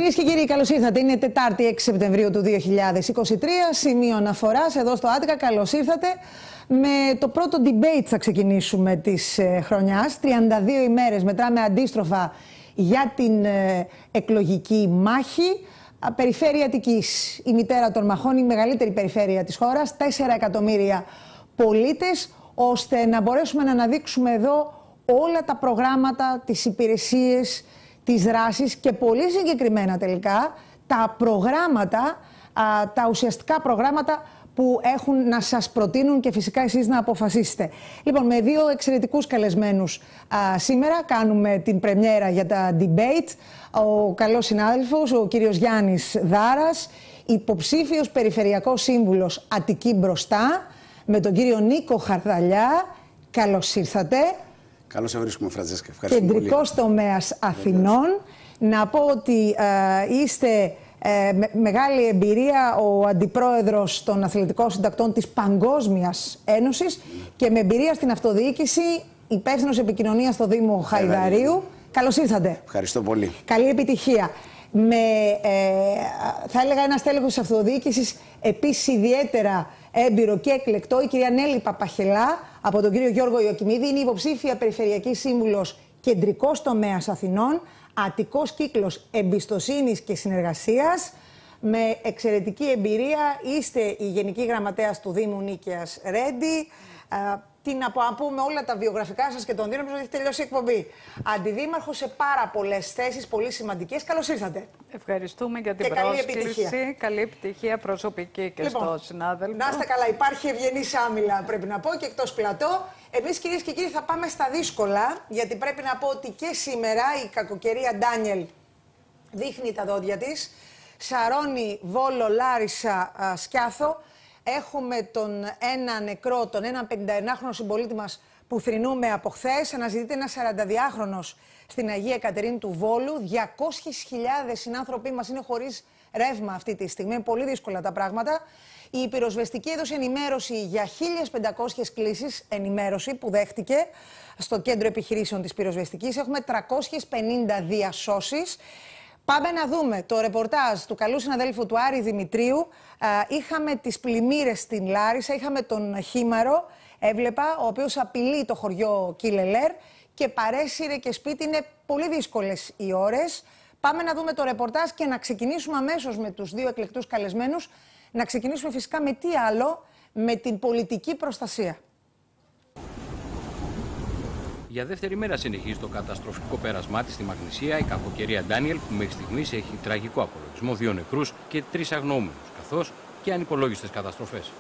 Κυρίες και κύριοι, καλώς ήρθατε. Είναι Τετάρτη 6 Σεπτεμβρίου του 2023. Σημείο αναφοράς εδώ στο Attica. Καλώς ήρθατε. Με το πρώτο debate θα ξεκινήσουμε της χρονιάς. 32 ημέρες μετράμε αντίστροφα για την εκλογική μάχη. Περιφέρεια Αττικής, η μητέρα των μαχών, η μεγαλύτερη περιφέρεια της χώρας. 4 εκατομμύρια πολίτες, ώστε να μπορέσουμε να αναδείξουμε εδώ όλα τα προγράμματα, τις υπηρεσίες, τις δράσεις και πολύ συγκεκριμένα τελικά τα προγράμματα, τα ουσιαστικά προγράμματα που έχουν να σας προτείνουν και φυσικά εσείς να αποφασίσετε. Λοιπόν, με δύο εξαιρετικούς καλεσμένους σήμερα κάνουμε την πρεμιέρα για τα debate. Ο καλός συνάδελφος, ο κύριος Γιάννης Δάρας, υποψήφιος περιφερειακός σύμβουλος Αττική Μπροστά, με τον κύριο Νίκο Χαρδαλιά. Καλώς ήρθατε. Καλώς σε βρίσκουμε, Φραντζέσκα. Ευχαριστούμε πολύ. Κεντρικός τομέας Αθηνών. Να πω ότι είστε μεγάλη εμπειρία ο αντιπρόεδρος των αθλητικών συντακτών της Παγκόσμιας Ένωσης και με εμπειρία στην αυτοδιοίκηση, υπεύθυνος επικοινωνίας στο Δήμο Χαϊδαρίου. Καλώς ήρθατε. Ευχαριστώ πολύ. Καλή επιτυχία. Θα έλεγα ένα στέλεχος της αυτοδιοίκησης επίσης ιδιαίτερα έμπειρο και εκλεκτό, η κυρία Νέλη Παπαχελά από τον κύριο Γιώργο Ιωκημίδη. Είναι υποψήφια περιφερειακή σύμβουλος Κεντρικός Τομέας Αθηνών, Αττικός Κύκλος Εμπιστοσύνης και Συνεργασίας. Με εξαιρετική εμπειρία είστε η Γενική Γραμματέας του Δήμου Νίκαιας Ρέντι. Τι να πούμε, όλα τα βιογραφικά σας και τον Δήμο, νομίζω ότι έχει τελειώσει η εκπομπή. Αντιδήμαρχος σε πάρα πολλές θέσεις, πολύ σημαντικές. Καλώς ήρθατε. Ευχαριστούμε για την πρόσκληση. Καλή επιτυχία προσωπική και στο συνάδελφο. Να είστε καλά. Υπάρχει ευγενής άμυλα, πρέπει να πω, και εκτός πλατό. Εμείς, κυρίες και κύριοι, θα πάμε στα δύσκολα, γιατί πρέπει να πω ότι και σήμερα η κακοκαιρία Ντάνιελ δείχνει τα δόντια της. Σαρώνει Βόλο, Λάρισα, Σκιάθο. Έχουμε τον ένα νεκρό, τον έναν 51χρονο συμπολίτη μας που θρηνούμε από χθες. Αναζητείται ένα 42χρονος στην Αγία Κατερίνη του Βόλου. 200.000 συνάνθρωποι μας είναι χωρίς ρεύμα αυτή τη στιγμή. Είναι πολύ δύσκολα τα πράγματα. Η πυροσβεστική έδωσε ενημέρωση για 1.500 κλήσεις, ενημέρωση που δέχτηκε στο κέντρο επιχειρήσεων της πυροσβεστικής. Έχουμε 350 διασώσεις. Πάμε να δούμε το ρεπορτάζ του καλού συναδέλφου του Άρη Δημητρίου. Είχαμε τις πλημμύρες στην Λάρισα, είχαμε τον Χήμαρο, έβλεπα, ο οποίος απειλεί το χωριό Κιλελέρ και παρέσυρε και σπίτι. Είναι πολύ δύσκολες οι ώρες. Πάμε να δούμε το ρεπορτάζ και να ξεκινήσουμε αμέσως με τους δύο εκλεκτούς καλεσμένους. Να ξεκινήσουμε φυσικά με τι άλλο, με την πολιτική προστασία. Για δεύτερη μέρα συνεχίζει το καταστροφικό πέρασμά της στη Μαγνησία η κακοκαιρία Ντάνιελ, που μέχρι στιγμής έχει τραγικό απολογισμό, 2 νεκρούς και 3 αγνοούμενους, καθώς και ανυπολόγιστες καταστροφές.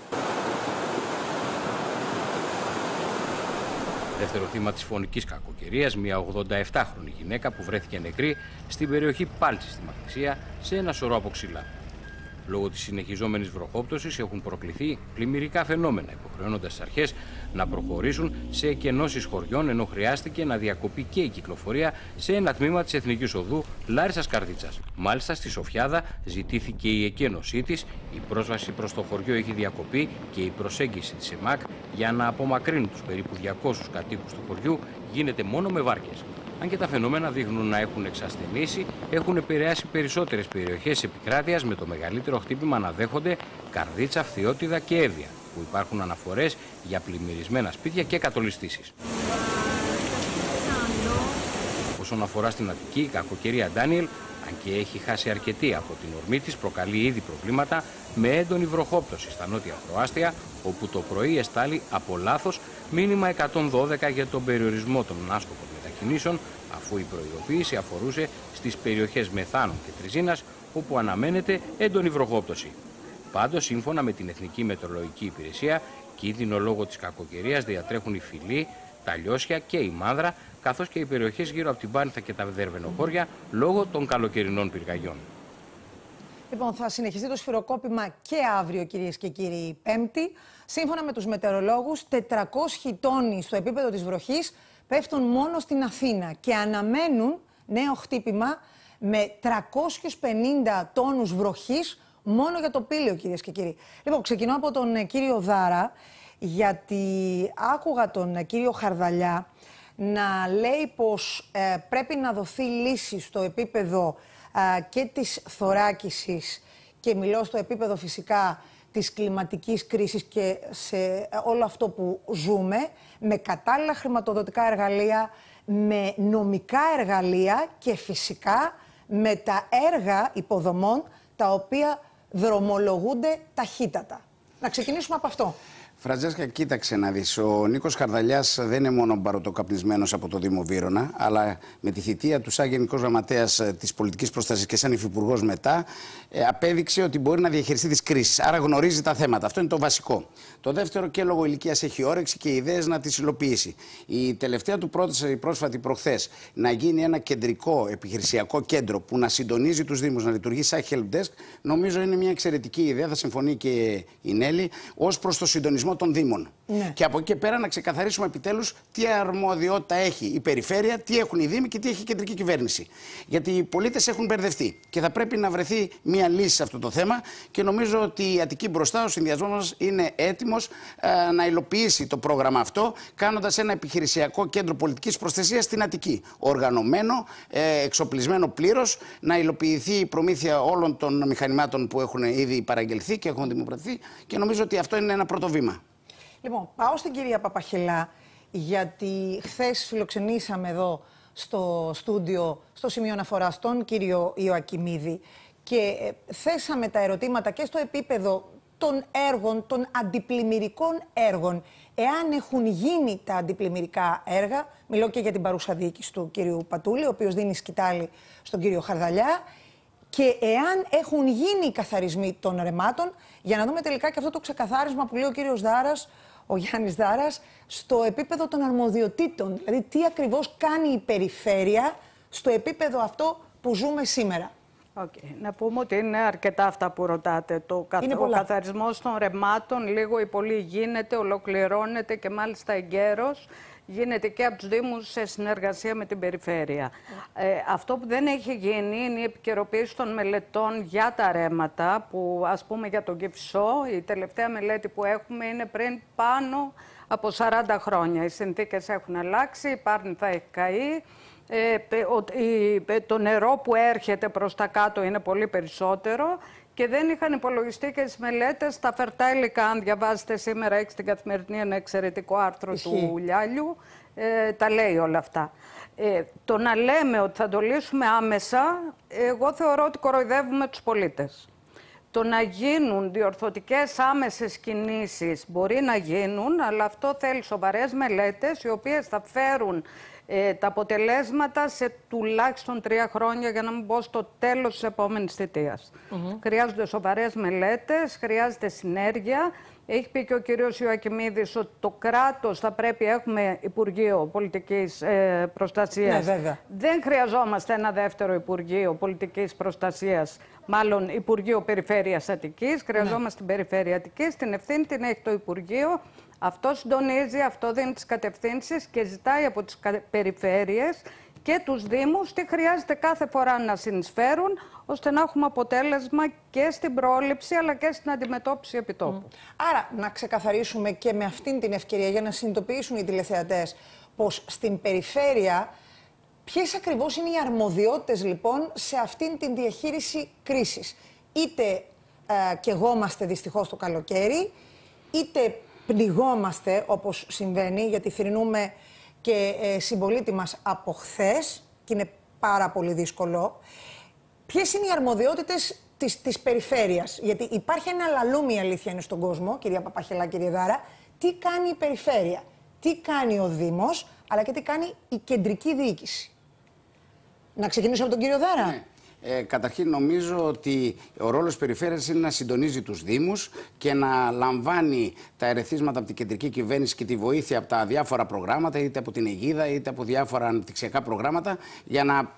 Δεύτερο θύμα της φωνικής κακοκαιρίας, μια 87χρονη γυναίκα που βρέθηκε νεκρή στην περιοχή Πάλτσης στη Μαγνησία σε ένα σωρό από ξύλα. Λόγω της συνεχιζόμενης βροχόπτωσης έχουν προκληθεί πλημμυρικά φαινόμενα, υποχρεώνοντας τις αρχές να προχωρήσουν σε εκενώσεις χωριών, ενώ χρειάστηκε να διακοπεί και η κυκλοφορία σε ένα τμήμα της Εθνικής Οδού Λάρισσας Καρδίτσας. Μάλιστα στη Σοφιάδα ζητήθηκε η εκένωσή της, η πρόσβαση προς το χωριό έχει διακοπεί και η προσέγγιση της ΕΜΑΚ για να απομακρύνουν τους περίπου 200 κατοίκους του χωριού γίνεται μόνο με βάρκες. Αν και τα φαινόμενα δείχνουν να έχουν εξασθενήσει, έχουν επηρεάσει περισσότερες περιοχές της επικράτειας, με το μεγαλύτερο χτύπημα να δέχονται Καρδίτσα, Φθιώτιδα και Εύβοια, που υπάρχουν αναφορές για πλημμυρισμένα σπίτια και κατολιστήσεις. Όσον αφορά στην Αττική, η κακοκαιρία Ντάνιελ, αν και έχει χάσει αρκετή από την ορμή της, προκαλεί ήδη προβλήματα με έντονη βροχόπτωση στα νότια προάστια, όπου το πρωί εστάλει από λάθος μήνυμα 112 για τον περιορισμό των άσκοπων μετακινήσεων, αφού η προειδοποίηση αφορούσε στις περιοχές Μεθάνων και Τριζίνας, όπου αναμένεται έντονη βροχόπτωση. Πάντως, σύμφωνα με την Εθνική Μετεωρολογική Υπηρεσία, κίνδυνο λόγω της κακοκαιρίας διατρέχουν η Φυλή, τα Λιώσια και η Μάνδρα, καθώς και οι περιοχές γύρω από την Πάνηθα και τα Δερβενοχώρια, λόγω των καλοκαιρινών πυρκαγιών. Λοιπόν, θα συνεχιστεί το σφυροκόπημα και αύριο, κυρίες και κύριοι, Πέμπτη. Σύμφωνα με τους μετεωρολόγους, 400 τόνοι στο επίπεδο της βροχής πέφτουν μόνο στην Αθήνα και αναμένουν νέο χτύπημα με 350 τόνους βροχής μόνο για το Πήλαιο, κυρίες και κύριοι. Λοιπόν, ξεκινώ από τον κύριο Δάρα, γιατί άκουγα τον κύριο Χαρδαλιά να λέει πως πρέπει να δοθεί λύση στο επίπεδο και της θωράκισης, και μιλώ στο επίπεδο φυσικά της κλιματικής κρίσης και σε όλο αυτό που ζούμε, με κατάλληλα χρηματοδοτικά εργαλεία, με νομικά εργαλεία και φυσικά με τα έργα υποδομών τα οποία δρομολογούνται ταχύτατα. Να ξεκινήσουμε από αυτό. Φραντζέσκα, κοίταξε να δεις. Ο Νίκος Χαρδαλιάς δεν είναι μόνο μπαρωτοκαπνισμένος από το Δήμο Βύρωνα, αλλά με τη θητεία του σαν Γενικός Γραμματέας της Πολιτικής Προστασίας και σαν Υφυπουργός μετά, απέδειξε ότι μπορεί να διαχειριστεί τις κρίσεις. Άρα γνωρίζει τα θέματα. Αυτό είναι το βασικό. Το δεύτερο, και λόγω ηλικίας έχει όρεξη και ιδέες να τις υλοποιήσει. Η τελευταία του πρόταση, πρόσφατη προχθές, να γίνει ένα κεντρικό επιχειρησιακό κέντρο που να συντονίζει τους Δήμους, να λειτουργεί σαν help desk, νομίζω είναι μια εξαιρετική ιδέα. Θα συμφωνεί και η Νέλη, ως προς το συντονισμό των Δήμων. Ναι. Και από εκεί και πέρα να ξεκαθαρίσουμε επιτέλους τι αρμοδιότητα έχει η περιφέρεια, τι έχουν οι Δήμοι και τι έχει η κεντρική κυβέρνηση. Γιατί οι πολίτες έχουν μπερδευτεί και θα πρέπει να βρεθεί μια λύση σε αυτό το θέμα, και νομίζω ότι η Αττική Μπροστά, ο συνδυασμός μας, είναι έτοιμος να υλοποιήσει το πρόγραμμα αυτό, κάνοντας ένα επιχειρησιακό κέντρο πολιτικής προστασίας στην Αττική. Οργανωμένο, εξοπλισμένο πλήρως, να υλοποιηθεί η προμήθεια όλων των μηχανημάτων που έχουν ήδη παραγγελθεί και έχουν δημοπρατηθεί, και νομίζω ότι αυτό είναι ένα πρώτο βήμα. Λοιπόν, πάω στην κυρία Παπαχελά, γιατί χθες φιλοξενήσαμε εδώ στο στούντιο, στο σημείο αναφοράς, τον κύριο Ιωακιμίδη, και θέσαμε τα ερωτήματα και στο επίπεδο των έργων, των αντιπλημμυρικών έργων. Εάν έχουν γίνει τα αντιπλημμυρικά έργα, μιλώ και για την παρούσα διοίκηση του κύριου Πατούλη, ο οποίος δίνει σκητάλη στον κύριο Χαρδαλιά, και εάν έχουν γίνει οι καθαρισμοί των ρεμάτων, για να δούμε τελικά και αυτό το ξεκαθάρισμα που λέει ο κύριος Δάρας, ο Γιάννης Δάρας, στο επίπεδο των αρμοδιοτήτων. Δηλαδή, τι ακριβώς κάνει η περιφέρεια στο επίπεδο αυτό που ζούμε σήμερα. Okay. Να πούμε ότι είναι αρκετά αυτά που ρωτάτε. Ο καθαρισμός των ρεμάτων λίγο ή πολύ γίνεται, ολοκληρώνεται και μάλιστα εγκαίρος. Γίνεται και από τους Δήμους σε συνεργασία με την περιφέρεια. Αυτό που δεν έχει γίνει είναι η επικαιροποίηση των μελετών για τα ρέματα, που ας πούμε για τον Κηφισό, η τελευταία μελέτη που έχουμε είναι πριν πάνω από 40 χρόνια. Οι συνθήκες έχουν αλλάξει, η Πάρνηθα έχει καεί, το νερό που έρχεται προς τα κάτω είναι πολύ περισσότερο, και δεν είχαν υπολογιστεί και τις μελέτες στα φερτά υλικά. Αν διαβάζετε σήμερα, έχει στην Καθημερινή ένα εξαιρετικό άρθρο του Λιάλιου, τα λέει όλα αυτά. Το να λέμε ότι θα το λύσουμε άμεσα, εγώ θεωρώ ότι κοροϊδεύουμε τους πολίτες. Το να γίνουν διορθωτικές άμεσες κινήσεις μπορεί να γίνουν, αλλά αυτό θέλει σοβαρές μελέτες, οι οποίες θα φέρουν τα αποτελέσματα σε τουλάχιστον 3 χρόνια, για να μην πω στο τέλος της επόμενης θητείας. Χρειάζονται σοβαρές μελέτες, χρειάζεται συνέργεια. Έχει πει και ο κύριος Ιωακιμίδης ότι το κράτος θα πρέπει, έχουμε Υπουργείο Πολιτικής Προστασίας. Ναι, βέβαια. Δεν χρειαζόμαστε ένα δεύτερο Υπουργείο Πολιτικής Προστασίας, μάλλον Υπουργείο Περιφέρειας Αττικής. Χρειαζόμαστε την Περιφέρεια Αττικής, την ευθύνη την έχει το Υπουργείο. Αυτό συντονίζει, αυτό δίνει τις κατευθύνσεις και ζητάει από τις περιφέρειες και τους Δήμους τι χρειάζεται κάθε φορά να συνεισφέρουν, ώστε να έχουμε αποτέλεσμα και στην πρόληψη αλλά και στην αντιμετώπιση επιτόπου. Άρα, να ξεκαθαρίσουμε και με αυτήν την ευκαιρία, για να συνειδητοποιήσουν οι τηλεθεατές, πως στην περιφέρεια ποιες ακριβώς είναι οι αρμοδιότητες λοιπόν σε αυτήν την διαχείριση κρίσης. Είτε καιγόμαστε δυστυχώς το καλοκαίρι, είτε πνιγόμαστε, όπως συμβαίνει, γιατί θρηνούμε και συμπολίτη μας από χθες, και είναι πάρα πολύ δύσκολο. Ποιες είναι οι αρμοδιότητες της περιφέρειας? Γιατί υπάρχει ένα λαλούμι, η αλήθεια είναι, στον κόσμο, κυρία Παπαχελά, κύριε Δάρα, τι κάνει η περιφέρεια, τι κάνει ο Δήμος, αλλά και τι κάνει η κεντρική διοίκηση. Να ξεκινήσω από τον κύριο Δάρα. Ναι. Καταρχήν, νομίζω ότι ο ρόλος της περιφέρειας είναι να συντονίζει τους Δήμους και να λαμβάνει τα ερεθίσματα από την κεντρική κυβέρνηση και τη βοήθεια από τα διάφορα προγράμματα, είτε από την αιγίδα είτε από διάφορα αναπτυξιακά προγράμματα, για να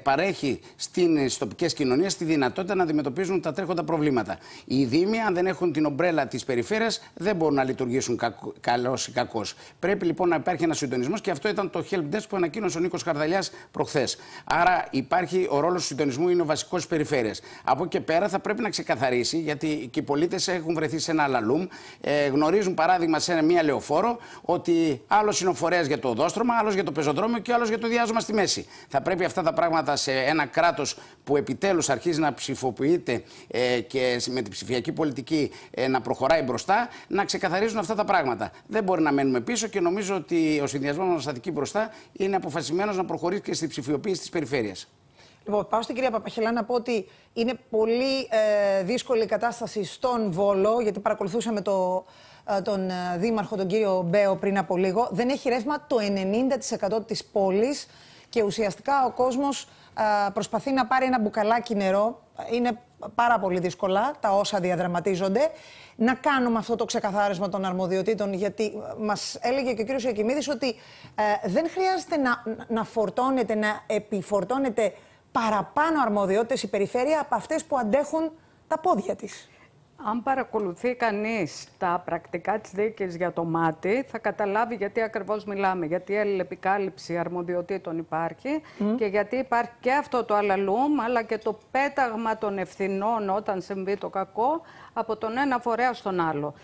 παρέχει στις τοπικές κοινωνίες τη δυνατότητα να αντιμετωπίζουν τα τρέχοντα προβλήματα. Οι Δήμοι, αν δεν έχουν την ομπρέλα της περιφέρειας, δεν μπορούν να λειτουργήσουν καλώς ή κακώς. Πρέπει λοιπόν να υπάρχει ένας συντονισμός, και αυτό ήταν το help desk που ανακοίνωσε ο Νίκος Χαρδαλιάς προχθές. Άρα υπάρχει ο ρόλος του συντονισμού, είναι ο βασικός της περιφέρειας. Από εκεί και πέρα θα πρέπει να ξεκαθαρίσει, γιατί και οι πολίτες έχουν βρεθεί σε ένα αλαλούμ. Γνωρίζουν, παράδειγμα, σε μια λεωφόρο, ότι άλλος είναι ο φορέας για το οδόστρωμα, άλλος για το πεζοδρόμιο και άλλος για το διάζωμα στη μέση. Θα πρέπει αυτά τα πράγματα πράγματα σε ένα κράτος που επιτέλους αρχίζει να ψηφοποιείται και με την ψηφιακή πολιτική να προχωράει μπροστά, να ξεκαθαρίζουν αυτά τα πράγματα. Δεν μπορεί να μένουμε πίσω και νομίζω ότι ο συνδυασμός μας Αττική Μπροστά είναι αποφασισμένος να προχωρήσει και στη ψηφιοποίηση της περιφέρειας. Λοιπόν, πάω στην κυρία Παπαχελά να πω ότι είναι πολύ δύσκολη η κατάσταση στον Βόλο, γιατί παρακολουθούσαμε τον δήμαρχο, τον κύριο Μπέο, πριν από λίγο. Δεν έχει ρεύμα το 90% της πόλης και ουσιαστικά ο κόσμος προσπαθεί να πάρει ένα μπουκαλάκι νερό. Είναι πάρα πολύ δύσκολα τα όσα διαδραματίζονται. Να κάνουμε αυτό το ξεκαθάρισμα των αρμοδιοτήτων, γιατί μας έλεγε και ο κύριος Ιακημίδης ότι δεν χρειάζεται να φορτώνεται, να επιφορτώνεται παραπάνω αρμοδιότητες η περιφέρεια από αυτές που αντέχουν τα πόδια της. Αν παρακολουθεί κανείς τα πρακτικά της δίκης για το μάτι, θα καταλάβει γιατί ακριβώς μιλάμε. Γιατί η αλληλεπικάλυψη αρμοδιοτήτων υπάρχει και γιατί υπάρχει και αυτό το αλαλούμ, αλλά και το πέταγμα των ευθυνών όταν συμβεί το κακό από τον ένα φορέα στον άλλο.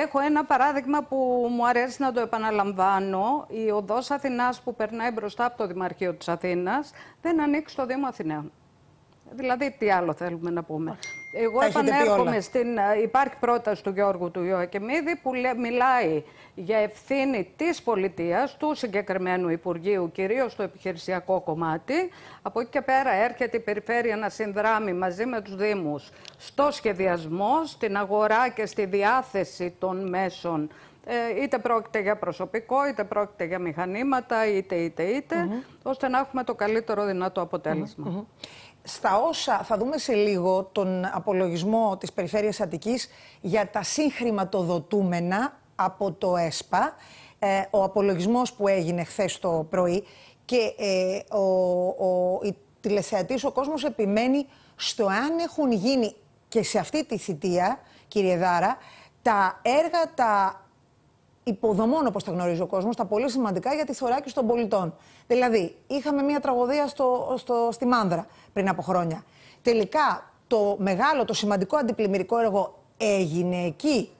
Έχω ένα παράδειγμα που μου αρέσει να το επαναλαμβάνω. Η οδός Αθηνάς που περνάει μπροστά από το Δημαρχείο της Αθήνας δεν ανήκει στο Δήμο Αθηναίων. Δηλαδή, τι άλλο θέλουμε να πούμε. Εγώ επανέρχομαι υπάρχει πρόταση του Γιώργου του Ιωακεμίδη που μιλάει για ευθύνη της πολιτείας, του συγκεκριμένου Υπουργείου, κυρίως στο επιχειρησιακό κομμάτι. Από εκεί και πέρα έρχεται η περιφέρεια να συνδράμει μαζί με τους Δήμους στο σχεδιασμό, στην αγορά και στη διάθεση των μέσων. Είτε πρόκειται για προσωπικό, είτε πρόκειται για μηχανήματα, είτε, ώστε να έχουμε το καλύτερο δυνατό αποτέλεσμα. Στα όσα θα δούμε σε λίγο τον απολογισμό της Περιφέρειας Αττικής για τα συγχρηματοδοτούμενα από το ΕΣΠΑ, ο απολογισμός που έγινε χθες το πρωί και η τηλεθεατής, ο κόσμος επιμένει στο αν έχουν γίνει και σε αυτή τη θητεία, κύριε Δάρα, τα έργα τα υποδομών, όπως τα γνωρίζει ο κόσμος, τα πολύ σημαντικά για τη θωράκιση των πολιτών. Δηλαδή, είχαμε μια τραγωδία στη Μάνδρα πριν από χρόνια. Τελικά, το μεγάλο, το σημαντικό αντιπλημμυρικό έργο έγινε εκεί.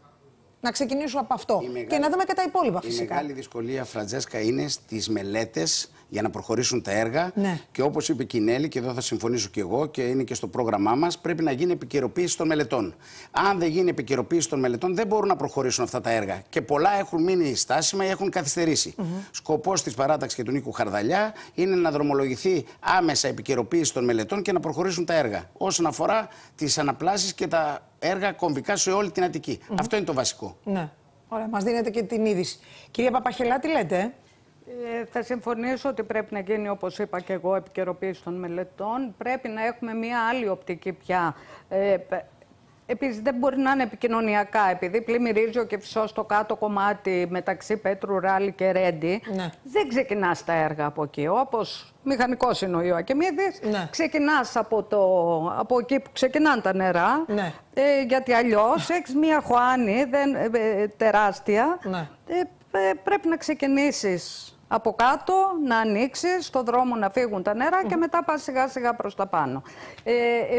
Να ξεκινήσω από αυτό και να δούμε και τα υπόλοιπα φυσικά. Η μεγάλη δυσκολία, Φραντζέσκα, είναι στις μελέτες για να προχωρήσουν τα έργα. Ναι. Και όπως είπε και η Νέλη, και εδώ θα συμφωνήσω και εγώ και είναι και στο πρόγραμμά μας, πρέπει να γίνει επικαιροποίηση των μελετών. Αν δεν γίνει επικαιροποίηση των μελετών, δεν μπορούν να προχωρήσουν αυτά τα έργα. Και πολλά έχουν μείνει στάσιμα ή έχουν καθυστερήσει. Σκοπός της παράταξης και του Νίκου Χαρδαλιά είναι να δρομολογηθεί άμεσα επικαιροποίηση των μελετών και να προχωρήσουν τα έργα. Όσον αφορά τις αναπλάσεις και τα έργα κομβικά σε όλη την Αττική. Αυτό είναι το βασικό. Ναι. Ωραία, μας δίνετε και την είδηση. Κυρία Παπαχελά, τι λέτε? Θα συμφωνήσω ότι πρέπει να γίνει, όπως είπα και εγώ, επικαιροποίηση των μελετών. Πρέπει να έχουμε μια άλλη οπτική πια. Επίσης δεν μπορεί να είναι επικοινωνιακά, επειδή πλημμυρίζει ο Κηφισός στο κάτω κομμάτι μεταξύ Πέτρου Ράλη και Ρέντι. Ναι. Δεν ξεκινάς τα έργα από εκεί, όπως μηχανικός είναι ο Ιωακεμίδης. Ναι. Ξεκινάς από εκεί που ξεκινάνε τα νερά, ναι. Γιατί αλλιώς έχεις μια χωάνη τεράστια. Ναι. Πρέπει να ξεκινήσεις από κάτω, να ανοίξεις, στο δρόμο να φύγουν τα νερά και μετά πας σιγά σιγά προς τα πάνω.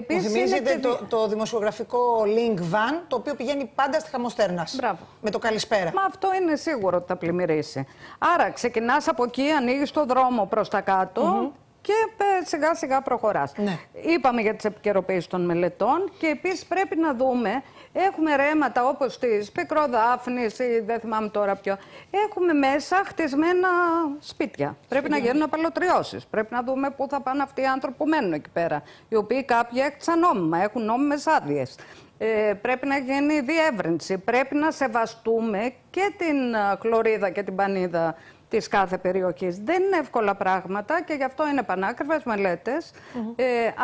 Μου θυμίζετε το δημοσιογραφικό link van, το οποίο πηγαίνει πάντα στη Χαμοστέρνας. Μπράβο. Με το καλησπέρα. Μα αυτό είναι σίγουρο ότι θα πλημμυρίσει. Άρα ξεκινάς από εκεί, ανοίγεις το δρόμο προς τα κάτω και σιγά σιγά προχωράς. Ναι. Είπαμε για τις επικαιροποίησεις των μελετών και επίσης πρέπει να δούμε, έχουμε ρέματα όπως της Πικροδάφνης ή δεν θυμάμαι τώρα ποιο, έχουμε μέσα χτισμένα σπίτια. Πρέπει να γίνουν απαλωτριώσεις. Πρέπει να δούμε πού θα πάνε αυτοί οι άνθρωποι που μένουν εκεί πέρα, οι οποίοι κάποιοι έκτισαν νόμιμα, έχουν νόμιμες άδειες. Πρέπει να γίνει διεύρυνση. Πρέπει να σεβαστούμε και την χλωρίδα και την πανίδα της κάθε περιοχής. Δεν είναι εύκολα πράγματα και γι' αυτό είναι πανάκριβες μελέτες.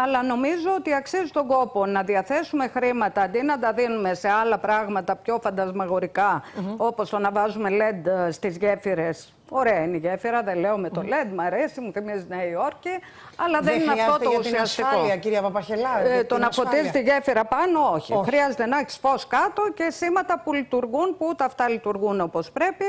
Αλλά νομίζω ότι αξίζει τον κόπο να διαθέσουμε χρήματα αντί να τα δίνουμε σε άλλα πράγματα πιο φαντασμαγορικά, όπως το να βάζουμε LED στις γέφυρες. Ωραία είναι η γέφυρα, δεν λέω με το LED, μ' αρέσει, μου θυμίζει Νέα Υόρκη, αλλά δεν είναι αυτό το ουσιαστικό. Για την ασφάλεια, κυρία Παπαχελά. Το να φωτίζει τη γέφυρα πάνω, όχι. Χρειάζεται να έχει φως κάτω και σήματα που λειτουργούν, που ούτε αυτά λειτουργούν όπως πρέπει.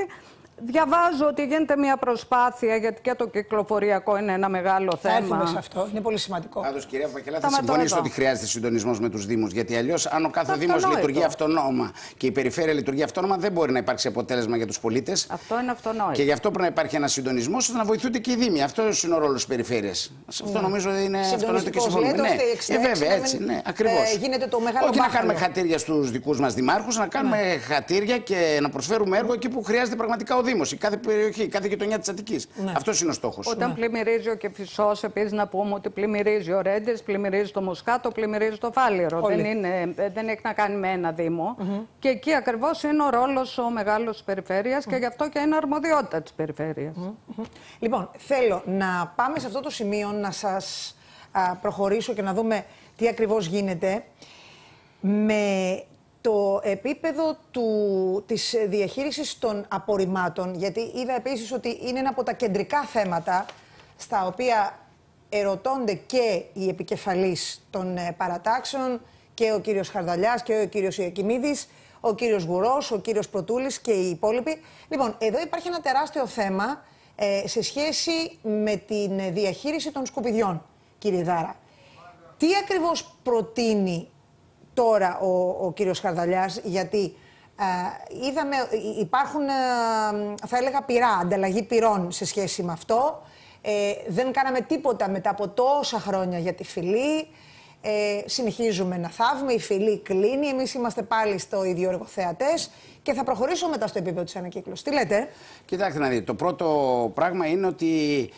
Διαβάζω ότι γίνεται μια προσπάθεια, γιατί και το κυκλοφοριακό είναι ένα μεγάλο θέμα. Θα έρθουμε σε αυτό. Είναι πολύ σημαντικό. Πάντως, κυρία Παπακελά, θα συμφωνήσω ότι χρειάζεται συντονισμός με τους Δήμους. Γιατί αλλιώς, αν ο κάθε Δήμος λειτουργεί αυτονόμα και η περιφέρεια λειτουργεί αυτόνομα, δεν μπορεί να υπάρξει αποτέλεσμα για τους πολίτες. Αυτό είναι αυτονόητο. Και γι' αυτό πρέπει να υπάρχει ένας συντονισμός ώστε να βοηθούνται και οι Δήμοι. Αυτό είναι ο ρόλος της περιφέρειας. Αυτό νομίζω είναι αυτονόητο και συμφωνούμε. Βέβαια, έτσι. Ναι, ακριβώς. Γίνεται το μεγάλο όχι να κάνουμε χατήρια στους δικούς μας δημάρχους, να κάνουμε χατήρια και να προσφέρουμε έργο εκεί που χρειάζεται πραγματικά ο Δήμος, η κάθε περιοχή, η κάθε γειτονιά της Αττικής. Αυτός είναι ο στόχος. Όταν πλημμυρίζει ο Κηφισός, επίσης να πούμε ότι πλημμυρίζει ο Ρέντες, πλημμυρίζει το Μοσχάτο, πλημμυρίζει το Φάληρο. Δεν έχει να κάνει με ένα Δήμο. Και εκεί ακριβώς είναι ο ρόλος ο μεγάλος της περιφέρειας και γι' αυτό και είναι αρμοδιότητα της περιφέρειας. Λοιπόν, θέλω να πάμε σε αυτό το σημείο, να σας προχωρήσω και να δούμε τι ακριβώς γίνεται με το επίπεδο της διαχείρισης των απορριμμάτων, γιατί είδα επίσης ότι είναι ένα από τα κεντρικά θέματα στα οποία ερωτώνται και οι επικεφαλείς των παρατάξεων, και ο κύριος Χαρδαλιάς και ο κύριος Ιακημίδης, ο κύριος Γουρός, ο κύριος Πρωτούλης και οι υπόλοιποι. Λοιπόν, εδώ υπάρχει ένα τεράστιο θέμα σε σχέση με την διαχείριση των σκουπιδιών, κύριε Δάρα. Τι ακριβώς προτείνει τώρα ο κύριος Χαρδαλιάς, γιατί είδαμε, υπάρχουν, θα έλεγα, ανταλλαγή πυρών σε σχέση με αυτό. Δεν κάναμε τίποτα μετά από τόσα χρόνια για τη φυλή. Συνεχίζουμε να θάβουμε, η φυλή κλείνει, εμείς είμαστε πάλι στο ίδιο εργοθεατές και θα προχωρήσω μετά στο επίπεδο της ανακύκλωσης. Τι λέτε? Κοιτάξτε να δείτε, το πρώτο πράγμα είναι ότι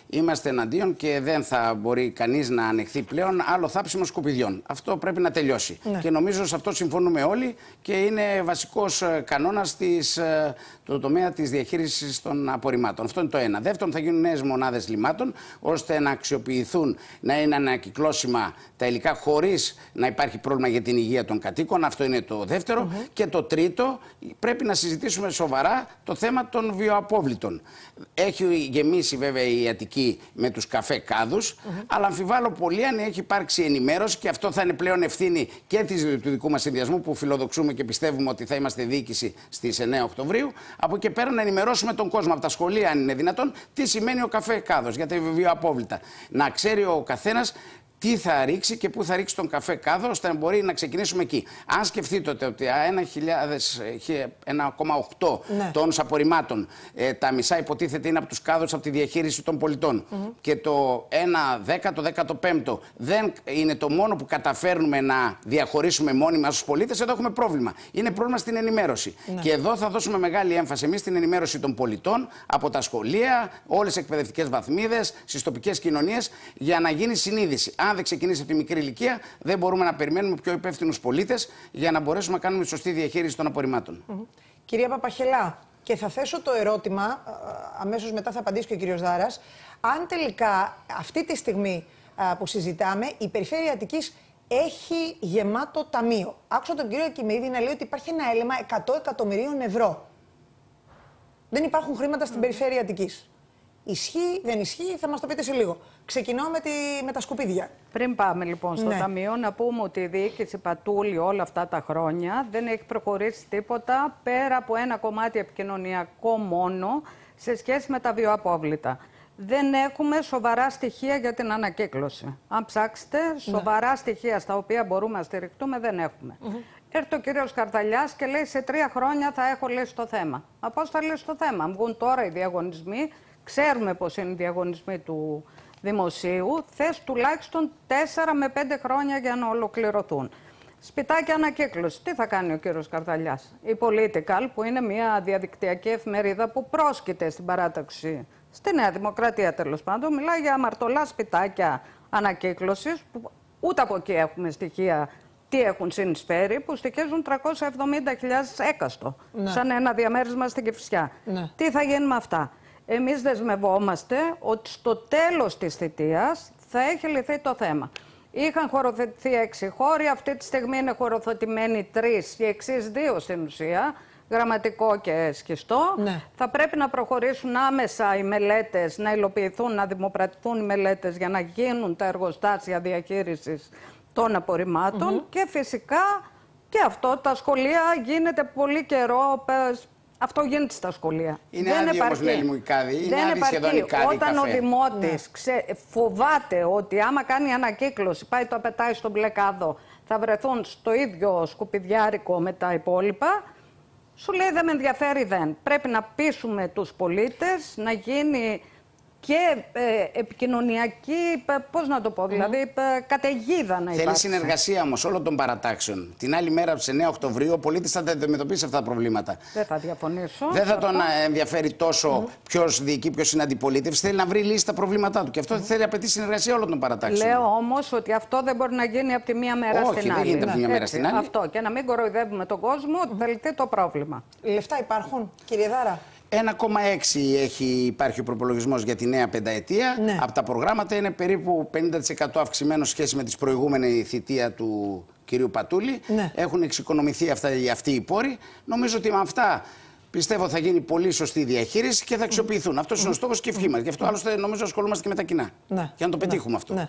είμαστε εναντίον και δεν θα μπορεί κανείς να ανεχθεί πλέον άλλο θάψιμο σκουπιδιών. Αυτό πρέπει να τελειώσει. Ναι. Και νομίζω σε αυτό συμφωνούμε όλοι και είναι βασικός κανόνας το τομέα της διαχείρισης των απορριμμάτων. Αυτό είναι το ένα. Δεύτερον, θα γίνουν νέες μονάδες λιμάτων ώστε να αξιοποιηθούν, να είναι ανακυκλώσιμα τα υλικά χωρίς να υπάρχει πρόβλημα για την υγεία των κατοίκων. Αυτό είναι το δεύτερο. Και το τρίτο, πρέπει να συζητήσουμε σοβαρά το θέμα των βιοαπόβλητων. Έχει γεμίσει βέβαια η Αττική με τους καφέ κάδους, αλλά αμφιβάλλω πολύ αν έχει υπάρξει ενημέρωση, και αυτό θα είναι πλέον ευθύνη και του δικού μας συνδυασμού που φιλοδοξούμε και πιστεύουμε ότι θα είμαστε διοίκηση στις 9 Οκτωβρίου. Από εκεί πέρα να ενημερώσουμε τον κόσμο από τα σχολεία, αν είναι δυνατόν, τι σημαίνει ο καφέ κάδος για τα βιοαπόβλητα. Να ξέρει ο καθένας τι θα ρίξει και πού θα ρίξει τον καφέ κάδο, ώστε να μπορεί να ξεκινήσουμε εκεί. Αν σκεφτείτε ότι 1,8 τόνους απορριμμάτων, τα μισά υποτίθεται είναι από τους κάδους, από τη διαχείριση των πολιτών, και το 1/10, το 15ο δεν είναι το μόνο που καταφέρνουμε να διαχωρίσουμε μόνοι μας στους πολίτες, εδώ έχουμε πρόβλημα. Είναι πρόβλημα στην ενημέρωση. Και εδώ θα δώσουμε μεγάλη έμφαση εμείς στην ενημέρωση των πολιτών, από τα σχολεία, όλες τις εκπαιδευτικές βαθμίδες, στις τοπικές κοινωνίες, για να γίνει συνείδηση. Αν δεν ξεκινήσει από τη μικρή ηλικία, δεν μπορούμε να περιμένουμε πιο υπεύθυνους πολίτες για να μπορέσουμε να κάνουμε σωστή διαχείριση των απορριμμάτων. Κυρία Παπαχελά, και θα θέσω το ερώτημα, αμέσως μετά θα απαντήσει και ο κύριος Δάρας, αν τελικά αυτή τη στιγμή που συζητάμε η Περιφέρεια Αττικής έχει γεμάτο ταμείο. Άκουσα τον κύριο Κιμίδη να λέει ότι υπάρχει ένα έλλειμμα 100 εκατομμυρίων ευρώ. Δεν υπάρχουν χρήματα στην Περιφέρεια Αττικής. Ισχύει, δεν ισχύει, θα μας το πείτε σε λίγο. Ξεκινάω με τα σκουπίδια. Πριν πάμε λοιπόν στο ταμείο, να πούμε ότι η διοίκηση Πατούλη όλα αυτά τα χρόνια δεν έχει προχωρήσει τίποτα πέρα από ένα κομμάτι επικοινωνιακό μόνο σε σχέση με τα βιοαπόβλητα. Δεν έχουμε σοβαρά στοιχεία για την ανακύκλωση. Αν ψάξετε, σοβαρά στοιχεία στα οποία μπορούμε να στηριχτούμε δεν έχουμε. Έρχεται ο κύριος Χαρδαλιάς και λέει: σε 3 χρόνια θα έχω λύσει το θέμα. Πώς θα λύσει το θέμα? Βγουν τώρα οι διαγωνισμοί. Ξέρουμε πώς είναι οι διαγωνισμοί του δημοσίου. Θες τουλάχιστον 4 με 5 χρόνια για να ολοκληρωθούν. Σπιτάκια ανακύκλωση. Τι θα κάνει ο κύριος Χαρδαλιάς? Η Political, που είναι μια διαδικτυακή εφημερίδα που πρόσκειται στην παράταξη, στη Νέα Δημοκρατία τέλος πάντων, μιλάει για αμαρτωλά σπιτάκια ανακύκλωσης, που ούτε από εκεί έχουμε στοιχεία τι έχουν συνεισφέρει, που στοιχίζουν 370.000 έκαστο, σαν ένα διαμέρισμα στην Κηφισιά. Τι θα γίνει με αυτά? Εμείς δεσμευόμαστε ότι στο τέλος της θητείας θα έχει λυθεί το θέμα. Είχαν χωροθετηθεί 6 χώροι, αυτή τη στιγμή είναι χωροθετημένοι 3, οι εξής 2 στην ουσία, γραμματικό και σκιστό. Θα πρέπει να προχωρήσουν άμεσα οι μελέτες, να υλοποιηθούν, να δημοπρατηθούν οι μελέτες για να γίνουν τα εργοστάσια διαχείρισης των απορριμμάτων και φυσικά και αυτό, τα σχολεία γίνεται πολύ καιρό, Αυτό γίνεται στα σχολεία. Είναι άδειοι όμως, Νέλη μου, οι κάδοι. Είναι άδειοι σχεδόν οι κάδοι. Όταν ο δημότης φοβάται ότι άμα κάνει ανακύκλωση, πάει το πετάει στον μπλε κάδο, θα βρεθούν στο ίδιο σκουπιδιάρικο με τα υπόλοιπα, σου λέει δεν με ενδιαφέρει δεν. Πρέπει να πείσουμε τους πολίτες να γίνει και επικοινωνιακή, πώς να το πω, δηλαδή καταιγίδα να υπάρξει. Θέλει συνεργασία όμως όλων των παρατάξεων. Την άλλη μέρα, στις 9 Οκτωβρίου, ο πολίτης θα τα αντιμετωπίσει αυτά τα προβλήματα. Δεν θα διαφωνήσω. Δεν θα τον ενδιαφέρει τόσο ποιος διοικεί, ποιος είναι αντιπολίτευση. Θέλει να βρει λύση στα προβλήματά του. Και αυτό θέλει απαιτεί συνεργασία όλων των παρατάξεων. Λέω όμως ότι αυτό δεν μπορεί να γίνει από τη μία μέρα στην άλλη. Όχι, δεν γίνεται από τη μία μέρα στην άλλη. Αυτό. Και να μην κοροϊδεύουμε τον κόσμο ότι θα λυθεί το πρόβλημα. Λεφτά υπάρχουν, κύριε Δάρα? 1,6 υπάρχει ο προπολογισμός για τη νέα πενταετία. Ναι. Από τα προγράμματα είναι περίπου 50% αυξημένο σχέση με τη προηγούμενη θητεία του κυρίου Πατούλη. Ναι. Έχουν εξοικονομηθεί αυτοί οι πόροι. Νομίζω ότι με αυτά πιστεύω θα γίνει πολύ σωστή διαχείριση και θα αξιοποιηθούν. Αυτός είναι ο στόχος και η ευχή μας. Γι' αυτό άλλωστε νομίζω ασχολούμαστε και με τα κοινά. Ναι. Για να το πετύχουμε αυτό. Ναι.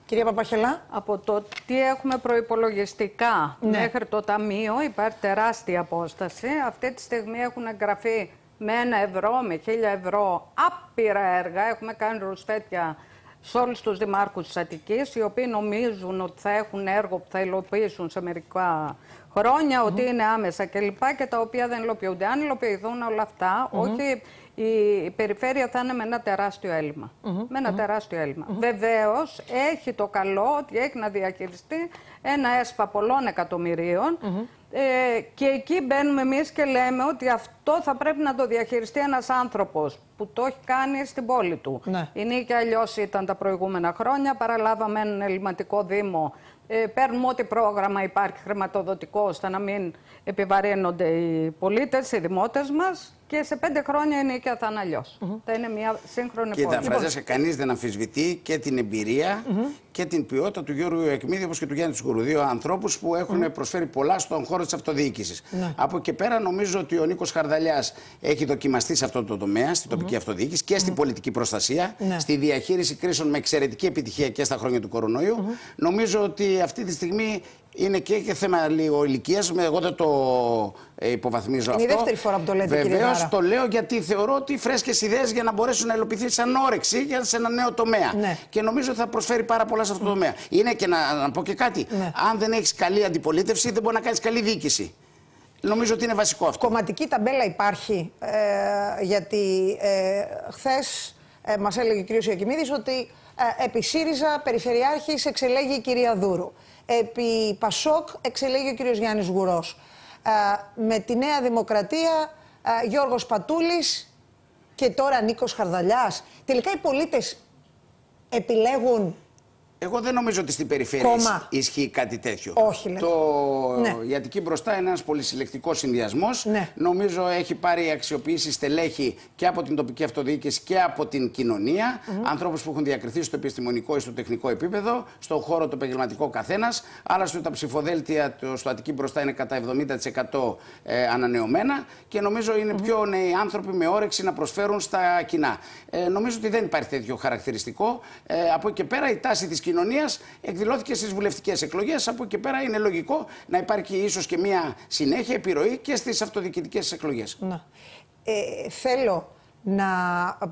Κυρία Παπαχελά. Από το τι έχουμε προϋπολογιστικά μέχρι το ταμείο υπάρχει τεράστια απόσταση. Αυτή τη στιγμή έχουν εγγραφεί με 1 ευρώ, με 1.000 ευρώ άπειρα έργα. Έχουμε κάνει ρουσφέτια σε όλους τους δημάρχους της Αττικής, οι οποίοι νομίζουν ότι θα έχουν έργο που θα υλοποιήσουν σε μερικά χρόνια, ότι είναι άμεσα κλπ. Και τα οποία δεν υλοποιούνται. Αν υλοποιηθούν όλα αυτά, όχι, η περιφέρεια θα είναι με ένα τεράστιο έλλειμμα. Με ένα τεράστιο έλλειμμα. Βεβαίως, έχει το καλό ότι έχει να διαχειριστεί ένα ΕΣΠΑ πολλών εκατομμυρίων. Και εκεί μπαίνουμε εμείς και λέμε ότι αυτό θα πρέπει να το διαχειριστεί ένας άνθρωπος που το έχει κάνει στην πόλη του. Ναι. Η Νίκη αλλιώς ήταν τα προηγούμενα χρόνια, παραλάβαμε έναν ελληματικό δήμο, παίρνουμε ό,τι πρόγραμμα υπάρχει χρηματοδοτικό ώστε να μην επιβαρύνονται οι πολίτες, οι δημότες μας. Και σε 5 χρόνια η Νίκη θα είναι αλλιώς. Θα είναι μια σύγχρονη πόλη. Κοίτα, Φραντζέσκα, κανείς δεν αμφισβητεί και την εμπειρία και την ποιότητα του Γιώργου Εκμίδη όπως και του Γιάννη Τσουκουρού. Δύο ανθρώπους που έχουν προσφέρει πολλά στον χώρο της αυτοδιοίκησης. Από εκεί πέρα νομίζω ότι ο Νίκος Χαρδαλιάς έχει δοκιμαστεί σε αυτό το τομέα, στην τοπική αυτοδιοίκηση και στην πολιτική προστασία, στη διαχείριση κρίσεων με εξαιρετική επιτυχία και στα χρόνια του κορονοϊού. Νομίζω ότι αυτή τη στιγμή είναι και θέμα λίγο ηλικίας. Εγώ δεν το υποβαθμίζω αυτό. Είναι η δεύτερη φορά που το λέτε, κύριε Δάρα. Βεβαίως το λέω γιατί θεωρώ ότι φρέσκες ιδέες για να μπορέσουν να υλοποιηθεί σαν όρεξη σε ένα νέο τομέα. Ναι. Και νομίζω ότι θα προσφέρει πάρα πολλά σε αυτό το τομέα. Είναι και να πω και κάτι. Αν δεν έχεις καλή αντιπολίτευση, δεν μπορεί να κάνεις καλή διοίκηση. Νομίζω ότι είναι βασικό αυτό. Κομματική ταμπέλα υπάρχει, γιατί χθες μας έλεγε ο κ. Ιακημίδης ότι επί ΣΥΡΙΖΑ Περιφερειάρχης εξελέγει η κυρία Δούρου. Επί ΠΑΣΟΚ εξελέγει ο κ. Γιάννης Γουρός. Με τη Νέα Δημοκρατία Γιώργος Πατούλης και τώρα Νίκος Χαρδαλιάς. Τελικά οι πολίτες επιλέγουν. Εγώ δεν νομίζω ότι στην περιφέρεια ισχύει κάτι τέτοιο. Όχι, λέτε. Η Αττική μπροστά είναι ένας πολυσυλλεκτικός συνδυασμός. Ναι. Νομίζω έχει πάρει αξιοποιήσει στελέχη και από την τοπική αυτοδιοίκηση και από την κοινωνία. Ανθρώπους που έχουν διακριθεί στο επιστημονικό ή στο τεχνικό επίπεδο, στον χώρο το επαγγελματικό καθένας. Άλλωστε τα ψηφοδέλτια στο Αττική μπροστά είναι κατά 70% ανανεωμένα και νομίζω είναι πιο νέοι άνθρωποι με όρεξη να προσφέρουν στα κοινά. Νομίζω ότι δεν υπάρχει τέτοιο χαρακτηριστικό. Από εκεί και πέρα η τάση της κοινωνίας εκδηλώθηκε στις βουλευτικές εκλογές. Από εκεί και πέρα είναι λογικό να υπάρχει ίσως και μια συνέχεια επιρροή και στις αυτοδιοικητικές εκλογές. Θέλω να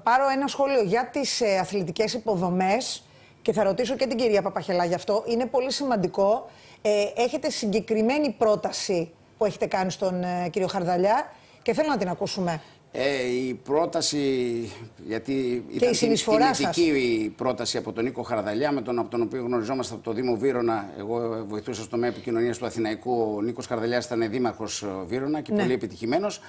πάρω ένα σχόλιο για τις αθλητικές υποδομές και θα ρωτήσω και την κυρία Παπαχελά γι' αυτό. Είναι πολύ σημαντικό. Έχετε συγκεκριμένη πρόταση που έχετε κάνει στον κύριο Χαρδαλιά και θέλω να την ακούσουμε. Η πρόταση, γιατί και ήταν τιμητική η πρόταση από τον Νίκο Χαρδαλιά, από τον οποίο γνωριζόμαστε από το Δήμο Βύρωνα. Εγώ βοηθούσα στο τομέα επικοινωνίας του Αθηναϊκού. Ο Νίκος Χαρδαλιάς ήταν δήμαρχος Βύρωνα και πολύ επιτυχημένος.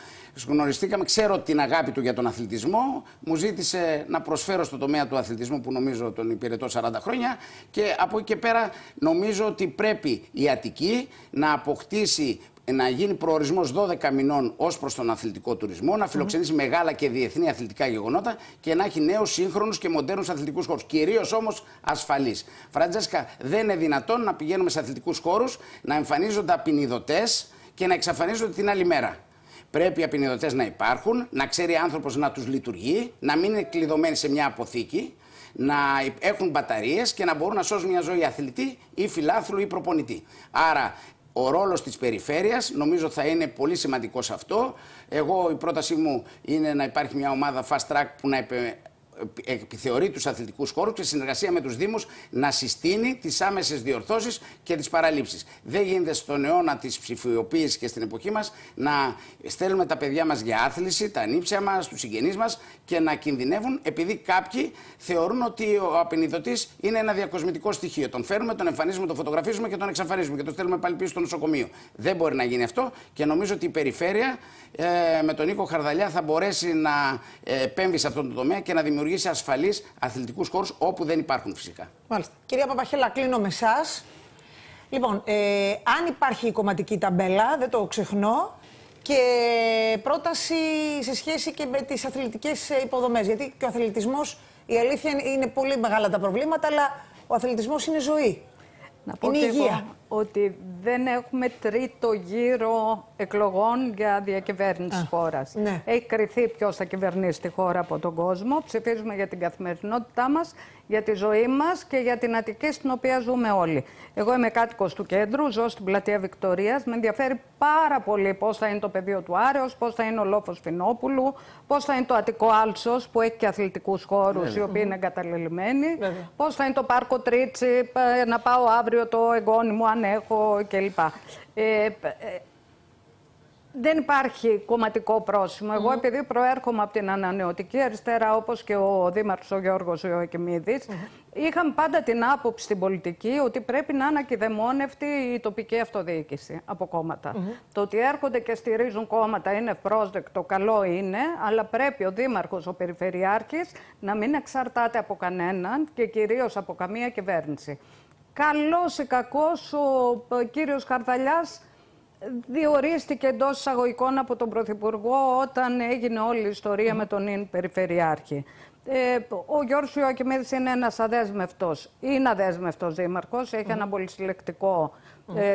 Γνωριστήκαμε, ξέρω την αγάπη του για τον αθλητισμό. Μου ζήτησε να προσφέρω στο τομέα του αθλητισμού που νομίζω τον υπηρετώ 40 χρόνια. Και από εκεί και πέρα νομίζω ότι πρέπει η Αττική να αποκτήσει, να γίνει προορισμός 12 μηνών ως προς τον αθλητικό τουρισμό, να φιλοξενήσει μεγάλα και διεθνή αθλητικά γεγονότα και να έχει νέους, σύγχρονους και μοντέρνους αθλητικούς χώρους. Κυρίως όμως ασφαλείς. Φραντζέσκα, δεν είναι δυνατόν να πηγαίνουμε σε αθλητικούς χώρους, να εμφανίζονται απεινιδωτές και να εξαφανίζονται την άλλη μέρα. Πρέπει οι απεινιδωτές να υπάρχουν, να ξέρει άνθρωπος να τους λειτουργεί, να μην είναι κλειδωμένοι σε μια αποθήκη, να έχουν μπαταρίες και να μπορούν να σώσουν μια ζωή αθλητή ή φιλάθλου ή προπονητή. Άρα, Ο ρόλος της περιφέρειας νομίζω θα είναι πολύ σημαντικός αυτό. Εγώ η πρότασή μου είναι να υπάρχει μια ομάδα fast track που να επιθεωρεί τους αθλητικούς χώρους και συνεργασία με τους Δήμους να συστήνει τις άμεσες διορθώσεις και τις παραλήψεις. Δεν γίνεται στον αιώνα της ψηφιοποίησης και στην εποχή μας να στέλνουμε τα παιδιά μας για άθληση, τα νύψια μας, τους συγγενείς μας και να κινδυνεύουν επειδή κάποιοι θεωρούν ότι ο απεινιδωτής είναι ένα διακοσμητικό στοιχείο. Τον φέρνουμε, τον εμφανίζουμε, τον φωτογραφίζουμε και τον εξαφανίζουμε και τον στέλνουμε πάλι πίσω στο νοσοκομείο. Δεν μπορεί να γίνει αυτό και νομίζω ότι η περιφέρεια με τον Νίκο Χαρδαλιά θα μπορέσει να επέμβει σε αυτόν τον τομέα και να δημιουργήσει ασφαλείς αθλητικούς χώρους όπου δεν υπάρχουν φυσικά. Μάλιστα. Κυρία Παπαχέλα, κλείνω με εσάς. Λοιπόν, αν υπάρχει η κομματική ταμπέλα, δεν το ξεχνώ, και πρόταση σε σχέση και με τις αθλητικές υποδομές. Γιατί και ο αθλητισμός, η αλήθεια είναι πολύ μεγάλα τα προβλήματα, αλλά ο αθλητισμός είναι ζωή. Να πω και εγώ ότι δεν έχουμε τρίτο γύρο εκλογών για διακυβέρνηση χώρας. Ναι. Έχει κριθεί ποιος θα κυβερνήσει τη χώρα από τον κόσμο. Ψηφίζουμε για την καθημερινότητά μας, για τη ζωή μας και για την Αττική στην οποία ζούμε όλοι. Εγώ είμαι κάτοικος του κέντρου, ζω στην πλατεία Βικτωρίας. Με ενδιαφέρει πάρα πολύ πώς θα είναι το πεδίο του Άρεως, πώς θα είναι ο λόφος Φινόπουλου, πώς θα είναι το Αττικό Άλσος που έχει και αθλητικούς χώρους οι οποίοι είναι εγκαταλελειμμένοι, πώς θα είναι το Πάρκο Τρίτσι, να πάω αύριο το εγγόνι μου αν έχω κλπ. Δεν υπάρχει κομματικό πρόσημο. Εγώ, επειδή προέρχομαι από την ανανεωτική αριστερά, όπως και ο Δήμαρχος ο Γιώργος Ιωακημίδης, είχαμε πάντα την άποψη στην πολιτική ότι πρέπει να ανακηδεμόνευτη η τοπική αυτοδιοίκηση από κόμματα. Το ότι έρχονται και στηρίζουν κόμματα είναι ευπρόσδεκτο, καλό είναι, αλλά πρέπει ο Δήμαρχος, ο Περιφερειάρχης, να μην εξαρτάται από κανέναν και κυρίως από καμία κυβέρνηση. Καλός ή κακός, ο κύριος Χαρδαλιάς διορίστηκε εντός εισαγωγικών από τον Πρωθυπουργό όταν έγινε όλη η ιστορία με τον Περιφερειάρχη. Ο Γιώργος Ιωακημίδης είναι ένας αδέσμευτος δήμαρχος, έχει ένα πολυσυλλεκτικό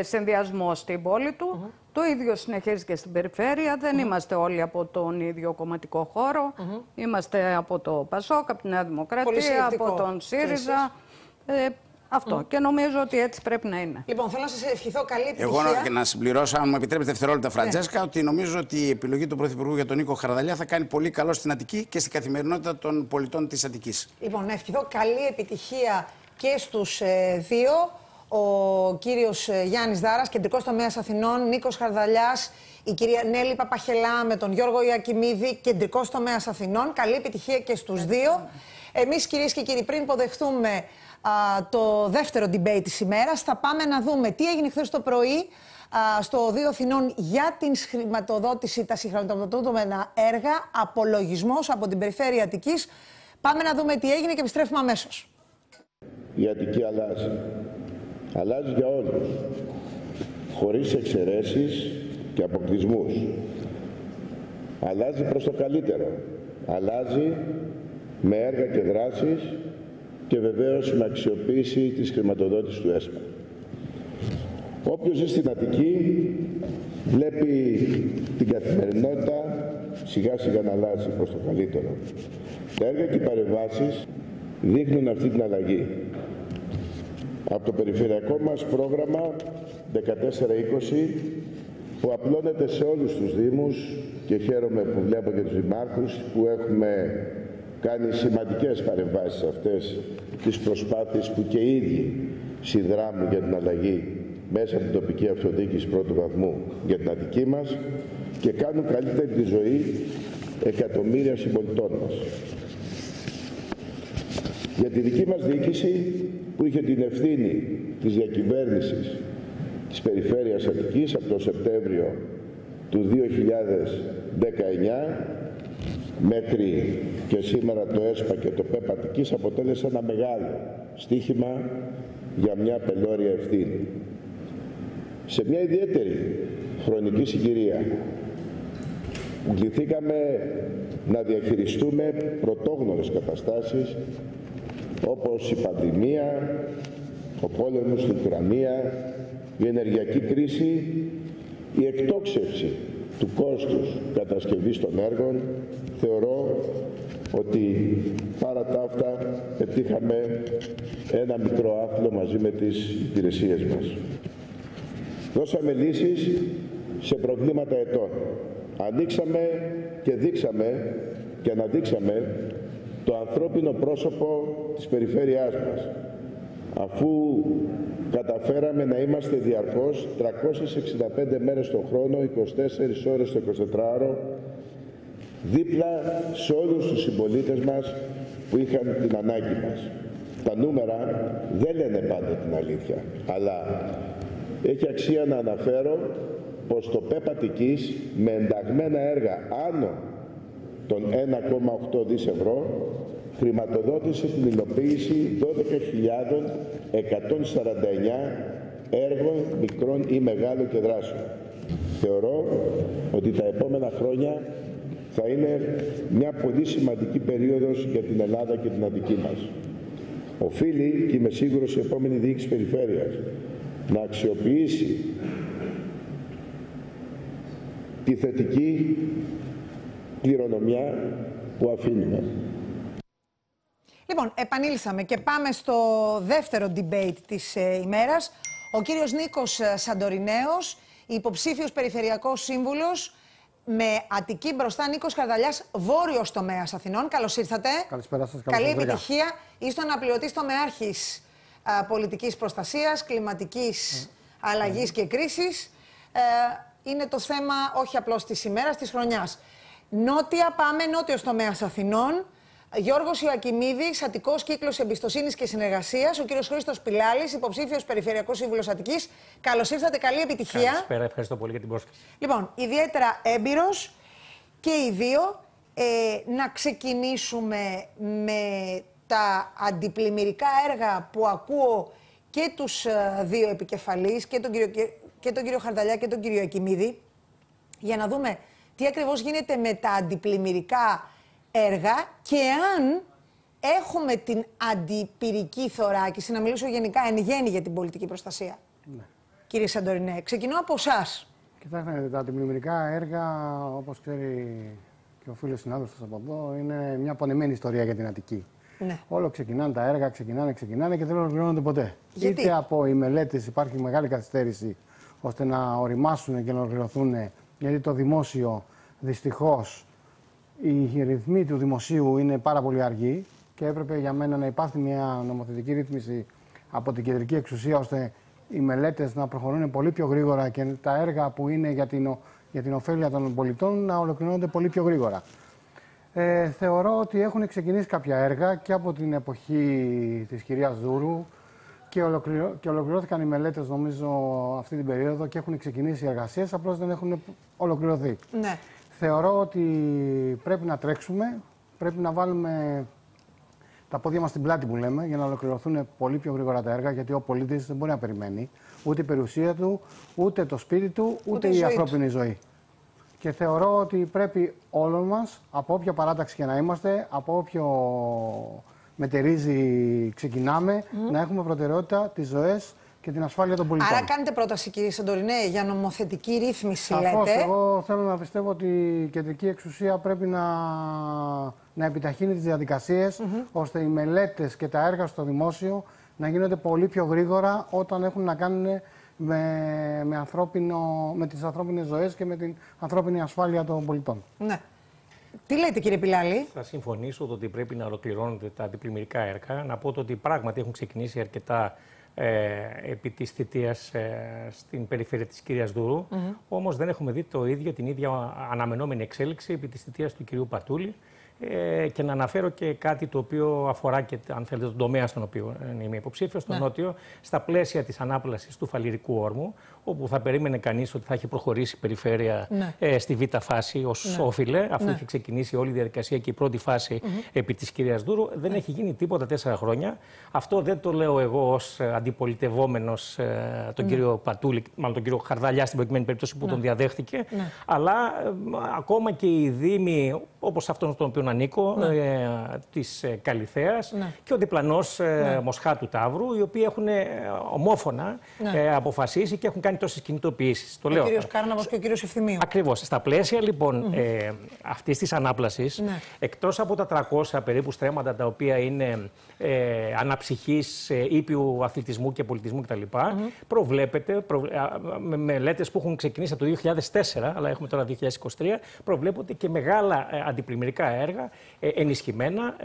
συνδυασμό στην πόλη του. Το ίδιο συνεχίζει και στην περιφέρεια. Δεν είμαστε όλοι από τον ίδιο κομματικό χώρο. Είμαστε από το ΠΑΣΟΚ, από τη Νέα Δημοκρατία, από τον ΣΥΡΙΖΑ. Αυτό. Και νομίζω ότι έτσι πρέπει να είναι. Λοιπόν, θέλω να σας ευχηθώ καλή επιτυχία. Εγώ και να συμπληρώσω, αν μου επιτρέπετε δευτερόλεπτα, Φραντζέσκα, ότι νομίζω ότι η επιλογή του Πρωθυπουργού για τον Νίκο Χαρδαλιά θα κάνει πολύ καλό στην Αττική και στην καθημερινότητα των πολιτών της Αττικής. Λοιπόν, να ευχηθώ καλή επιτυχία και στους δύο. Ο κύριος Γιάννης Δάρας, κεντρικός τομέας Αθηνών, Νίκος Χαρδαλιάς, η κυρία Νέλη Παπαχελά με τον Γιώργο Ιωακημίδη, κεντρικός τομέας Αθηνών. Καλή επιτυχία και στους δύο. Εμείς, κυρίες και κύριοι, πριν υποδεχτούμε το δεύτερο debate της ημέρας, θα πάμε να δούμε τι έγινε χθες το πρωί στο Οδείο Αθηνών για την χρηματοδότηση, τα συγχρηματοδοτούμενα έργα, απολογισμός από την Περιφέρεια Αττικής. Πάμε να δούμε τι έγινε και επιστρέφουμε αμέσως. Η Αττική αλλάζει. Αλλάζει για όλους, χωρίς εξαιρέσεις και αποκλεισμούς. Αλλάζει προς το καλύτερο. Αλλάζει με έργα και δράσεις και βεβαίως με αξιοποίηση της χρηματοδότησης του ΕΣΠΑ. Όποιος ζει στην Αττική βλέπει την καθημερινότητα σιγά σιγά να αλλάζει προς το καλύτερο. Τα έργα και οι παρεμβάσεις δείχνουν αυτή την αλλαγή. Από το περιφερειακό μας πρόγραμμα 14-20 που απλώνεται σε όλους τους Δήμους και χαίρομαι που βλέπω και τους Δημάρχους που έχουμε κάνει σημαντικές παρεμβάσεις αυτές τις προσπάθειες που και οι ίδιοι συνδράμουν για την αλλαγή μέσα από την τοπική αυτοδιοίκηση πρώτου βαθμού για την Αττική μας και κάνουν καλύτερη τη ζωή εκατομμύρια συμπολιτών μας. Για τη δική μας διοίκηση που είχε την ευθύνη της διακυβέρνησης της Περιφέρειας Αττικής από τον Σεπτέμβριο του 2019 μέχρι και σήμερα το ΕΣΠΑ και το ΠΕΠ Αττικής αποτέλεσε ένα μεγάλο στοίχημα για μια πελώρια ευθύνη. Σε μια ιδιαίτερη χρονική συγκυρία κληθήκαμε να διαχειριστούμε πρωτόγνωρες καταστάσεις όπως η πανδημία, ο πόλεμος στην Ουκρανία, η ενεργειακή κρίση, η εκτόξευση του κόστους κατασκευής των έργων. Θεωρώ ότι παρά τα αυτά πετύχαμε ένα μικρό άθλο μαζί με τις υπηρεσίες μας. Δώσαμε λύσεις σε προβλήματα ετών. Ανοίξαμε και δείξαμε και αναδείξαμε το ανθρώπινο πρόσωπο της περιφέρειάς μας, αφού καταφέραμε να είμαστε διαρκώς 365 μέρες τον χρόνο, 24 ώρες το 24ωρο, δίπλα σε όλους τους συμπολίτες μας που είχαν την ανάγκη μας. Τα νούμερα δεν λένε πάντα την αλήθεια, αλλά έχει αξία να αναφέρω πως το ΠΕΠ Αττικής με ενταγμένα έργα άνω των 1,8 δις ευρώ χρηματοδότησε την υλοποίηση 12.149 έργων μικρών ή μεγάλων και δράσεων. Θεωρώ ότι τα επόμενα χρόνια θα είναι μια πολύ σημαντική περίοδος για την Ελλάδα και την Αττική μας. Οφείλει, και είμαι σίγουρος, η επόμενη διοίκηση περιφέρειας να αξιοποιήσει τη θετική κληρονομιά που αφήνουμε. Λοιπόν, επανήλθαμε και πάμε στο δεύτερο debate της ημέρας. Ο κύριος Νίκος Σαντορινέος, υποψήφιος περιφερειακός σύμβουλος με Αττική μπροστά, Νίκος Χαρδαλιάς, βόρειος τομέας Αθηνών. Καλώς ήρθατε. Καλησπέρα σας. Καλή επιτυχία. Είστε ο αναπληρωτής τομεάρχης πολιτικής προστασίας, κλιματικής αλλαγής και κρίσης. Είναι το θέμα όχι απλώς της ημέρας, της χρονιάς. Νότια πάμε, νότιος τομέας Αθηνών. Γιώργος Ιωακιμίδης, Αττικός Κύκλος Εμπιστοσύνης και Συνεργασίας. Ο κύριος Χρήστος Πιλάλης, υποψήφιος περιφερειακός σύμβουλος Αττικής. Καλώς ήρθατε, καλή επιτυχία. Καλησπέρα, ευχαριστώ πολύ για την πρόσκληση. Λοιπόν, ιδιαίτερα έμπειρος και οι δύο. Να ξεκινήσουμε με τα αντιπλημμυρικά έργα που ακούω και τους δύο επικεφαλείς, και τον κύριο Χαρδαλιά και τον κύριο Ιωακιμίδη, για να δούμε τι ακριβώς γίνεται με τα αντιπλημμυρικά έργα και αν έχουμε την αντιπυρική θωράκιση, να μιλήσω γενικά εν γέννη για την πολιτική προστασία. Ναι. Κύριε Σαντορινέ, ξεκινώ από εσάς. Κοιτάξτε, τα αντιπλημμυρικά έργα, όπως ξέρει και ο φίλος συνάδελφος από εδώ, είναι μια πονεμένη ιστορία για την Αττική. Ναι. Όλο ξεκινάνε τα έργα, ξεκινάνε και δεν ολοκληρώνονται ποτέ. Γιατί? Είτε από οι μελέτες υπάρχει μεγάλη καθυστέρηση ώστε να οριμάσουν και να ολοκληρωθούν, γιατί το δημόσιο δυστυχώς, οι ρυθμοί του δημοσίου είναι πάρα πολύ αργοί και έπρεπε για μένα να υπάρχει μια νομοθετική ρύθμιση από την κεντρική εξουσία ώστε οι μελέτες να προχωρούν πολύ πιο γρήγορα και τα έργα που είναι για την ωφέλεια των πολιτών να ολοκληρώνονται πολύ πιο γρήγορα. Θεωρώ ότι έχουν ξεκινήσει κάποια έργα και από την εποχή της κυρίας Δούρου και ολοκληρώθηκαν οι μελέτες νομίζω αυτή την περίοδο και έχουν ξεκινήσει οι εργασίες, απλώς δεν έχουν ολοκληρωθεί. Ναι. Θεωρώ ότι πρέπει να τρέξουμε, πρέπει να βάλουμε τα πόδια μας στην πλάτη που λέμε για να ολοκληρωθούν πολύ πιο γρήγορα τα έργα, γιατί ο πολίτης δεν μπορεί να περιμένει ούτε η περιουσία του, ούτε το σπίτι του, ούτε η ανθρώπινη ζωή. Και θεωρώ ότι πρέπει όλων μας, από όποια παράταξη και να είμαστε, από όποιο μετερίζει ξεκινάμε, να έχουμε προτεραιότητα τις ζωές και την ασφάλεια των πολιτών. Άρα κάνετε πρόταση, κύριε Σαντορινέ, για νομοθετική ρύθμιση, σαφώς, λέτε. Εγώ θέλω να πιστεύω ότι η κεντρική εξουσία πρέπει να επιταχύνει τις διαδικασίες, ώστε οι μελέτες και τα έργα στο δημόσιο να γίνονται πολύ πιο γρήγορα όταν έχουν να κάνουν με τις ανθρώπινες ζωές και με την ανθρώπινη ασφάλεια των πολιτών. Ναι. Τι λέτε, κύριε Πιλάλη? Θα συμφωνήσω ότι πρέπει να ολοκληρώνονται τα αντιπλημμυρικά έργα. Να πω ότι πράγματι έχουν ξεκινήσει αρκετά επί της θητείας στην περιφέρεια της κυρίας Δούρου. Όμως δεν έχουμε δει την ίδια αναμενόμενη εξέλιξη επί της θητείας του κυρίου Πατούλη. Και να αναφέρω και κάτι το οποίο αφορά και, αν θέλετε, τον τομέα στον οποίο είμαι υποψήφιος, στο νότιο, στα πλαίσια της ανάπλασης του Φαλιρικού όρμου, όπου θα περίμενε κανείς ότι θα έχει προχωρήσει η περιφέρεια στη β' φάση ως όφιλε, αφού είχε ξεκινήσει όλη η διαδικασία και η πρώτη φάση επί της κυρίας Δούρου. Δεν έχει γίνει τίποτα 4 χρόνια. Αυτό δεν το λέω εγώ ως αντιπολιτευόμενος τον κύριο Πατούλη, μάλλον τον κύριο Χαρδαλιά στην προκειμένη περίπτωση που τον διαδέχτηκε, αλλά ακόμα και οι δήμοι, όπως αυτόν στον οποίο ανήκω, της Καλιθέας και ο διπλανός Μοσχάτου Ταύρου, οι οποίοι έχουν ομόφωνα αποφασίσει και έχουν κάνει τόσες κινητοποιήσεις. Ο κύριος Κάρναβος και ο κύριος Ευθυμίου. Ακριβώς. Στα πλαίσια λοιπόν αυτής της ανάπλασης, εκτός από τα 300 περίπου στρέμματα τα οποία είναι αναψυχής, ήπιου αθλητισμού και πολιτισμού κτλ. Προβλέπεται, με μελέτες που έχουν ξεκινήσει από το 2004, αλλά έχουμε τώρα 2023, προβλέπονται και μεγάλα αντιπλημμυρικά έργα, ενισχυμένα.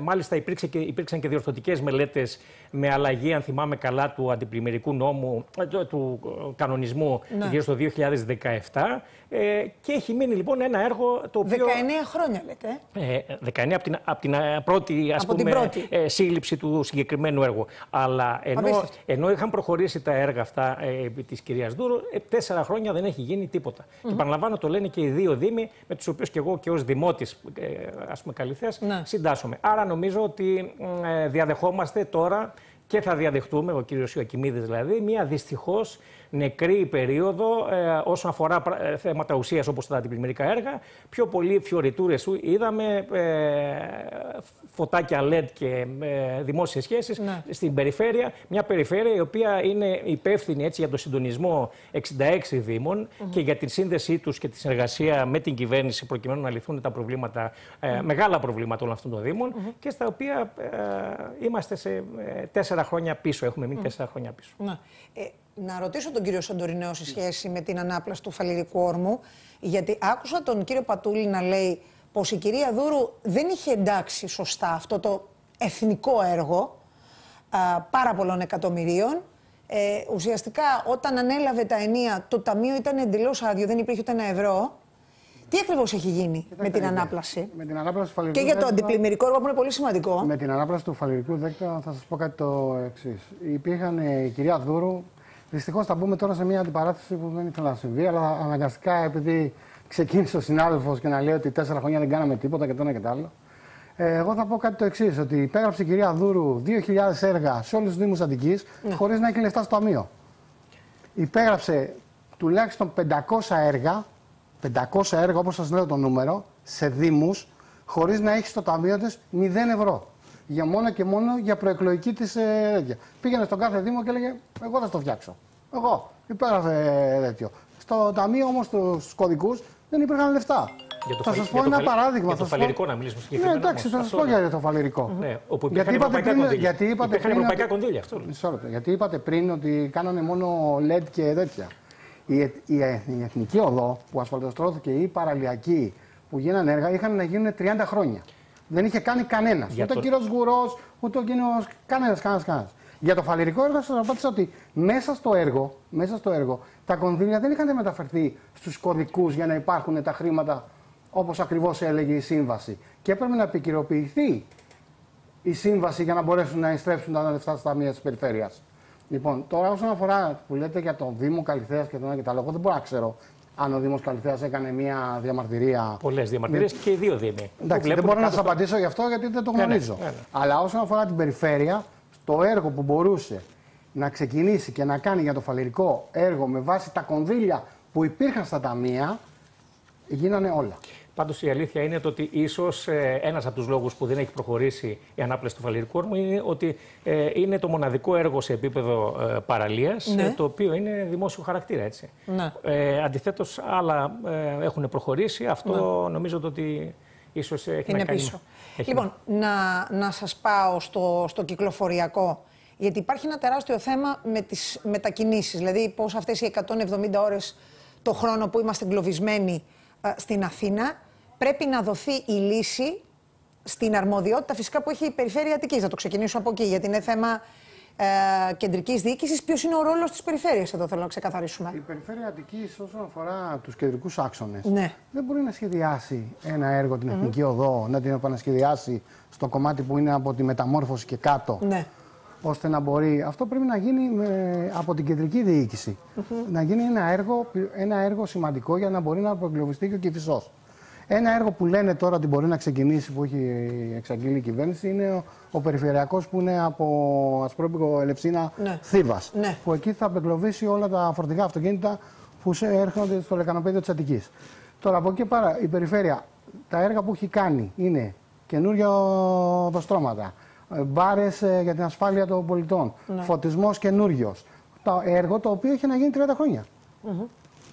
Μάλιστα υπήρξαν και διορθωτικές μελέτες με αλλαγή, αν θυμάμαι καλά, του αντιπλημμυρικού νόμου, του κανονισμού γύρω στο 2017. Και έχει μείνει λοιπόν ένα έργο το οποίο... 19 χρόνια λέτε. 19 από την πρώτη, ας πούμε, σύλληψη του συγκεκριμένου έργου. Αλλά ενώ είχαν προχωρήσει τα έργα αυτά της κυρίας Δούρου, 4 χρόνια δεν έχει γίνει τίποτα. Και επαναλαμβάνω, το λένε και οι δύο δήμοι, με τους οποίους και εγώ και ως δημότης, ας πούμε, Καλιθέας, συντάσσομαι. Άρα νομίζω ότι διαδεχόμαστε τώρα και θα διαδεχτούμε, ο κύριος Ιωακημίδης δηλαδή, μια δυστυχώς νεκρή περίοδο όσον αφορά θέματα ουσίας όπως τα αντιπλημμυρικά έργα. Πιο πολύ φιωριτούρες είδαμε, φωτάκια LED και δημόσιες σχέσεις στην περιφέρεια. Μια περιφέρεια η οποία είναι υπεύθυνη έτσι για τον συντονισμό 66 δήμων και για την σύνδεσή τους και τη συνεργασία με την κυβέρνηση προκειμένου να λυθούν τα προβλήματα, μεγάλα προβλήματα όλων αυτών των δήμων και στα οποία είμαστε σε 4 χρόνια πίσω. Έχουμε μείνει 4 χρόνια πίσω. Να ρωτήσω τον κύριο Σαντορινέο σε σχέση με την ανάπλαση του φαλιρικού όρμου, γιατί άκουσα τον κύριο Πατούλη να λέει πως η κυρία Δούρου δεν είχε εντάξει σωστά αυτό το εθνικό έργο πάρα πολλών εκατομμυρίων. Ουσιαστικά όταν ανέλαβε τα ενία, το ταμείο ήταν εντελώς άδειο, δεν υπήρχε ούτε ένα ευρώ. Τι ακριβώς έχει γίνει με την ανάπλαση? Με την ανάπλαση του φαλιρικού και για το αντιπλημμυρικό έργο που είναι πολύ σημαντικό. Με την ανάπλαση του φαλιρικού δέκτα θα σας πω κάτι το εξής. Υπήρχαν η κυρία Δούρου. Δυστυχώς θα μπούμε τώρα σε μια αντιπαράθεση που δεν ήθελα να συμβεί, αλλά αναγκαστικά επειδή ξεκίνησε ο συνάδελφος και να λέει ότι 4 χρόνια δεν κάναμε τίποτα και το ένα και το άλλο. Εγώ θα πω κάτι το εξής, ότι υπέγραψε η κυρία Δούρου 2.000 έργα σε όλους τους Δήμους Αττικής χωρίς να έχει λεφτά στο ταμείο. Υπέγραψε τουλάχιστον 500 έργα, όπως σας λέω το νούμερο, σε Δήμους, χωρίς να έχει στο ταμείο της 0 ευρώ. Για μόνο και μόνο για προεκλογική της τέτοια. Πήγαινε στον κάθε Δήμο και έλεγε: εγώ θα το φτιάξω. Εγώ. Υπέγραφε τέτοιο. Στο ταμείο όμως, στους κωδικούς, δεν υπήρχαν λεφτά. Θα σας πω ένα παράδειγμα. Για το φαλιρικό να μιλήσουμε συγκεκριμένα. Ναι, εντάξει, θα σας πω για το φαλιρικό. Όπου υπήρχαν ευρωπαϊκά κονδύλια. Γιατί είπατε πριν ότι κάνανε μόνο LED και τέτοια. Η εθνική οδό που ασφαλτοστρώθηκε ή η παραλιακή που γίνανε έργα είχαν να γίνουν 30 χρόνια. Δεν είχε κάνει κανένας. Ούτε ο κύριος Γουρός, ούτε ο κύριος. Κανένας. Για το φαλιρικό έργο σας απάντησα ότι μέσα στο έργο τα κονδύλια δεν είχαν μεταφερθεί στους κωδικούς για να υπάρχουν τα χρήματα όπως ακριβώς έλεγε η σύμβαση. Και έπρεπε να επικυροποιηθεί η σύμβαση για να μπορέσουν να ειστρέψουν τα λεφτά στα ταμεία της περιφέρειας. Λοιπόν, τώρα όσον αφορά που λέτε για τον Δήμο Καλιθέας και τον ένα και το άλλο, εγώ δεν μπορώ να ξέρω αν ο Δήμος Καλιθέας έκανε μια διαμαρτυρία. Πολλές διαμαρτυρίες και οι δύο Δήμοι. Εντάξει, δεν μπορώ να σας απαντήσω γι' αυτό γιατί δεν το γνωρίζω. Ναι. Αλλά όσον αφορά την περιφέρεια, το έργο που μπορούσε να ξεκινήσει και να κάνει για το φαλιρικό έργο με βάση τα κονδύλια που υπήρχαν στα ταμεία, γίνανε όλα. Πάντως η αλήθεια είναι ότι ίσως ένας από τους λόγους που δεν έχει προχωρήσει η ανάπλαση του φαλιρικού όρμου είναι ότι είναι το μοναδικό έργο σε επίπεδο παραλίας, το οποίο είναι δημόσιο χαρακτήρα. Έτσι. Αντιθέτως, άλλα έχουν προχωρήσει. Αυτό νομίζω ότι ίσως έχει είναι να κάνει. Πίσω. Λοιπόν, να σας πάω στο κυκλοφοριακό. Γιατί υπάρχει ένα τεράστιο θέμα με τις μετακινήσεις. Δηλαδή, πώς αυτές οι 170 ώρες το χρόνο που είμαστε εγκλωβισμένοι στην Αθήνα, πρέπει να δοθεί η λύση στην αρμοδιότητα φυσικά που έχει η Περιφέρεια Αττικής. Θα το ξεκινήσω από εκεί, γιατί είναι θέμα κεντρικής διοίκησης. Ποιος είναι ο ρόλος της Περιφέρειας, εδώ θέλω να ξεκαθαρίσουμε. Η Περιφέρεια Αττικής, όσον αφορά τους κεντρικούς άξονες, δεν μπορεί να σχεδιάσει ένα έργο, την Εθνική Οδό, να την επανασχεδιάσει στο κομμάτι που είναι από τη μεταμόρφωση και κάτω. Ώστε να μπορεί. Αυτό πρέπει να γίνει από την κεντρική διοίκηση. Να γίνει ένα έργο σημαντικό για να μπορεί να απογκλωβιστεί και ο Κηφισός. Ένα έργο που λένε τώρα ότι μπορεί να ξεκινήσει, που έχει εξαγγείλει η κυβέρνηση, είναι ο περιφερειακός που είναι από Ασπρόπικο Ελευσίνα Θήβας. Που εκεί θα απεγκλωβίσει όλα τα φορτηγά αυτοκίνητα που έρχονται στο λεκανοπέδιο της Αττικής. Τώρα από εκεί πέρα η περιφέρεια τα έργα που έχει κάνει είναι καινούργια οδοστρώματα, μπάρες για την ασφάλεια των πολιτών, φωτισμός καινούριος. Το έργο το οποίο έχει να γίνει 30 χρόνια.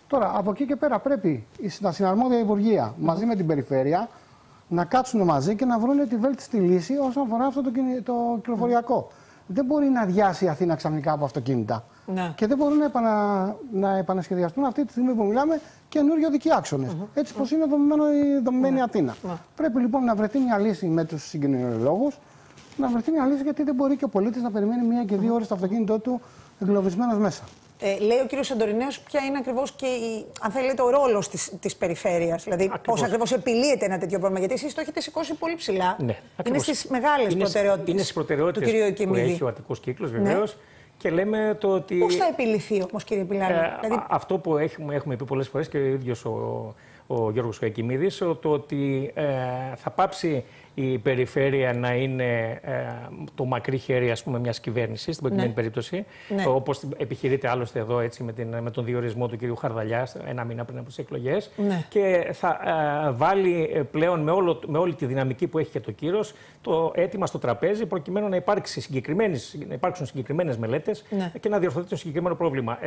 Τώρα, από εκεί και πέρα πρέπει τα συναρμόδια υπουργεία μαζί με την περιφέρεια να κάτσουν μαζί και να βρουν τη βέλτιστη λύση όσον αφορά αυτό το κυκλοφοριακό. Δεν μπορεί να αδειάσει η Αθήνα ξαφνικά από αυτοκίνητα. Και δεν μπορούν να επανασχεδιαστούν αυτή τη στιγμή που μιλάμε καινούριοι οδικοί άξονες. Έτσι πως είναι δομημένη η Αθήνα. Πρέπει λοιπόν να βρεθεί μια λύση με τους συγκοινωνιολόγους, να βρεθεί μια λύση γιατί δεν μπορεί και ο πολίτης να περιμένει 1 και 2 ώρες το αυτοκίνητό του εγκλωβισμένος μέσα. Λέει ο κύριος Σαντορινέος ποια είναι ακριβώς και αν θέλετε, ο ρόλος της περιφέρειας. Δηλαδή, πώς ακριβώς επιλύεται ένα τέτοιο πρόβλημα. Γιατί εσείς το έχετε σηκώσει πολύ ψηλά. Ναι, είναι στις μεγάλες προτεραιότητες. Είναι στις προτεραιότητες που έχει ο Αττικός κύκλος, βεβαίως. Και λέμε το ότι. Πώς θα επιλυθεί όμως, κύριε Πιλάλη? Δηλαδή... Αυτό που έχουμε πει πολλές φορές και ο ίδιος ο Γιώργος Κακημίδης, το ότι θα πάψει η περιφέρεια να είναι το μακρύ χέρι, ας πούμε, μιας κυβέρνησης, στην προκειμένη περίπτωση, όπως επιχειρείται άλλωστε εδώ έτσι, με τον διορισμό του κ. Χαρδαλιά 1 μήνα πριν από τις εκλογές, και θα βάλει πλέον με όλη τη δυναμική που έχει και το κύρος το αίτημα στο τραπέζι προκειμένου να υπάρξουν συγκεκριμένες μελέτες και να διορθωθεί το συγκεκριμένο πρόβλημα.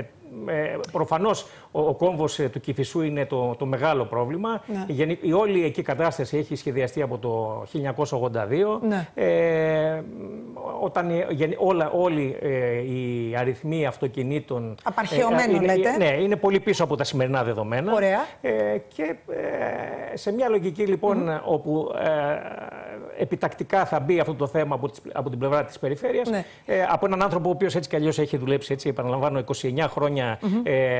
Προφανώς ο κόμβος του Κηφισού είναι το μεγάλο πρόβλημα. Η όλη εκεί κατάσταση έχει σχεδιαστεί από το 1982, όταν όλοι οι αριθμοί αυτοκινήτων απαρχαιωμένων, λέτε. Ναι, είναι πολύ πίσω από τα σημερινά δεδομένα. Ωραία. Και σε μια λογική λοιπόν όπου επιτακτικά θα μπει αυτό το θέμα από την πλευρά της περιφέρειας, από έναν άνθρωπο ο οποίος έτσι κι αλλιώς έχει δουλέψει, έτσι, επαναλαμβάνω, 29 χρόνια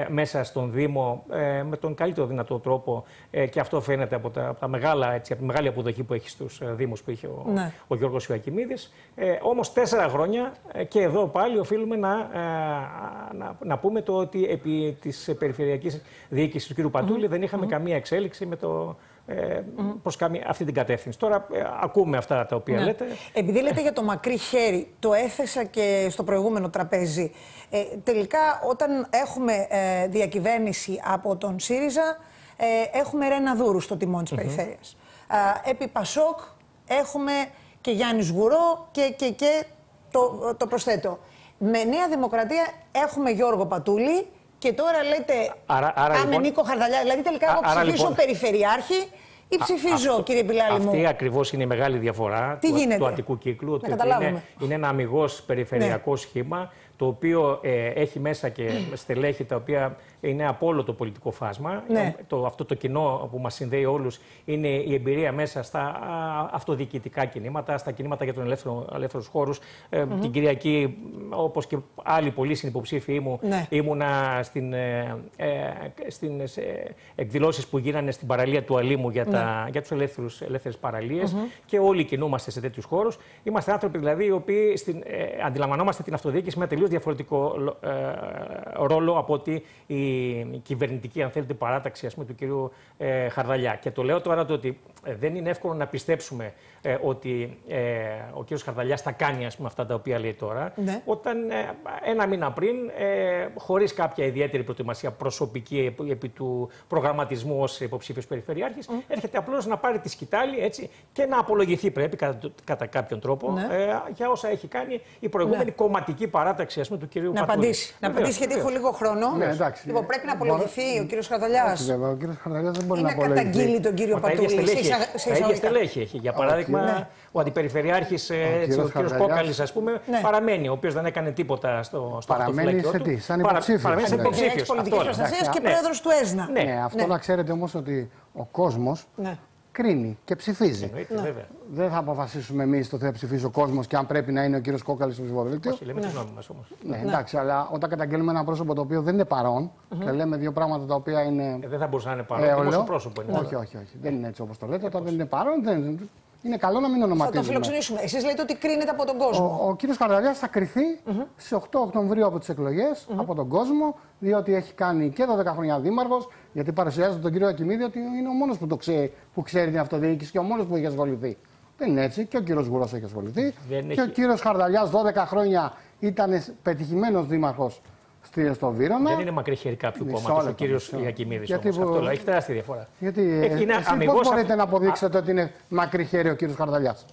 μέσα στον Δήμο με τον καλύτερο δυνατό τρόπο, και αυτό φαίνεται από τη μεγάλη αποδοχή που έχει στους Δήμους που είχε ο Γιώργος Ιωακημίδης. Όμως 4 χρόνια και εδώ πάλι οφείλουμε να πούμε το ότι επί της περιφερειακής διοίκησης του κ. Πατούλη δεν είχαμε καμία εξέλιξη με προς αυτή την κατεύθυνση. Τώρα ακούμε αυτά τα οποία λέτε. Επειδή λέτε για το μακρύ χέρι, το έθεσα και στο προηγούμενο τραπέζι. Τελικά όταν έχουμε διακυβέρνηση από τον ΣΥΡΙΖΑ, έχουμε Ρένα Δούρου στο τιμόνι της περιφέρειας. Επί Πασόκ έχουμε και Γιάννη Σγουρό και το προσθέτω. Με Νέα Δημοκρατία έχουμε Γιώργο Πατούλη και τώρα λέτε άρα λοιπόν, Νίκο Χαρδαλιά. Δηλαδή τελικά εγώ ψηφίζω περιφερειάρχη ή ψηφίζω, κύριε Πιλάλη μου? Αυτή ακριβώς είναι η μεγάλη διαφορά του Αττικού κύκλου. Ότι είναι ένα αμιγώς περιφερειακό σχήμα, το οποίο έχει μέσα και στελέχη τα οποία είναι από όλο το πολιτικό φάσμα. Αυτό το κοινό που μας συνδέει όλους είναι η εμπειρία μέσα στα αυτοδιοικητικά κινήματα, στα κινήματα για τους ελεύθερους χώρους. Την Κυριακή, όπως και άλλοι πολλοί συνυποψήφοι μου, ήμουνα στις εκδηλώσεις που γίνανε στην παραλία του Αλήμου για τους ελεύθερες παραλίες, και όλοι κινούμαστε σε τέτοιους χώρους. Είμαστε άνθρωποι δηλαδή οι οποίοι αντιλαμβανόμαστε την αυτοδιοίκηση με τελείως διαφορετικό ρόλο από ότι η κυβερνητική, αν θέλετε, παράταξη, ας πούμε, του κυρίου Χαρδαλιά. Και το λέω τώρα το ότι δεν είναι εύκολο να πιστέψουμε ότι ο κύριος Χαρδαλιάς θα κάνει, ας πούμε, αυτά τα οποία λέει τώρα, όταν 1 μήνα πριν, χωρίς κάποια ιδιαίτερη προετοιμασία προσωπική επί του προγραμματισμού ως υποψήφιος περιφερειάρχης, έρχεται απλώς να πάρει τη σκητάλη, έτσι, και να απολογηθεί, πρέπει κατά κάποιον τρόπο, για όσα έχει κάνει η προηγούμενη κομματική παράταξη, ας πούμε, του κυρίου Πατούλη. Να απαντήσει, γιατί έχω λίγο χρόνο. Λοιπόν, πρέπει να απολογηθεί ο κύριος Χαρδαλιάς. Όχι, βέβαια, ο κύριος Χαρδαλιάς δεν μπορεί να απολογηθεί. Να καταγγείλει τον κύριο Πατούλη. Τα ίδια στελέχη έχει. Για παράδειγμα, ο αντιπεριφερειάρχης, ο κύριος Κόκαλης, ας πούμε, παραμένει, ο οποίος δεν έκανε τίποτα στο χαρτοφυλάκιό του. Σαν υποψήφιος. Παραμένει σαν υποψήφιος. Πολιτικής προστασίας και πρόεδρος του ΕΣΝΑ. Αυτό να ξέρετε όμως ότι ο κόσμος κρίνει και ψηφίζει. Δεν θα αποφασίσουμε εμείς το θα ψηφίσει ο κόσμος και αν πρέπει να είναι ο κύριος Κόκαλης στο ψηφοδέλτιο. Όχι, λέμε τη γνώμη μας όμως. Ναι, εντάξει, αλλά όταν καταγγέλνουμε ένα πρόσωπο το οποίο δεν είναι παρόν και λέμε 2 πράγματα τα οποία είναι. Δεν θα μπορούσε να είναι παρόν. Το πρόσωπο είναι. Όχι. Δεν είναι έτσι όπως το λέτε. Όταν δεν είναι παρόν, είναι καλό να μην ονοματίζουμε. Θα το φιλοξενήσουμε. Εσείς λέτε ότι κρίνεται από τον κόσμο. Ο κύριος Χαρδαλιάς θα κριθεί στις 8 Οκτωβρίου από τις εκλογές από τον κόσμο, διότι έχει κάνει και 12 χρόνια δήμαρχος, γιατί παρουσιάζεται τον κύριο Ακημίδη ότι είναι ο μόνος που ξέρει την αυτοδιοίκηση και ο μόνος που έχει ασχοληθεί. Δεν είναι έτσι. Και ο κύριος Γουρός έχει ασχοληθεί. Ο κύριος Χαρδαλιάς 12 χρόνια ήταν πετυχημένος δήμαρχος στο Βύρωνα. Δεν είναι μακρύ χέρι κάποιου κόμματος ο κύριος Ιακιμίδης. Αυτό έχει τεράστια διαφορά. Γιατί πώς μπορείτε να αποδείξετε ότι είναι μακρύ χέρι ο κύριος Χαρδαλιάς?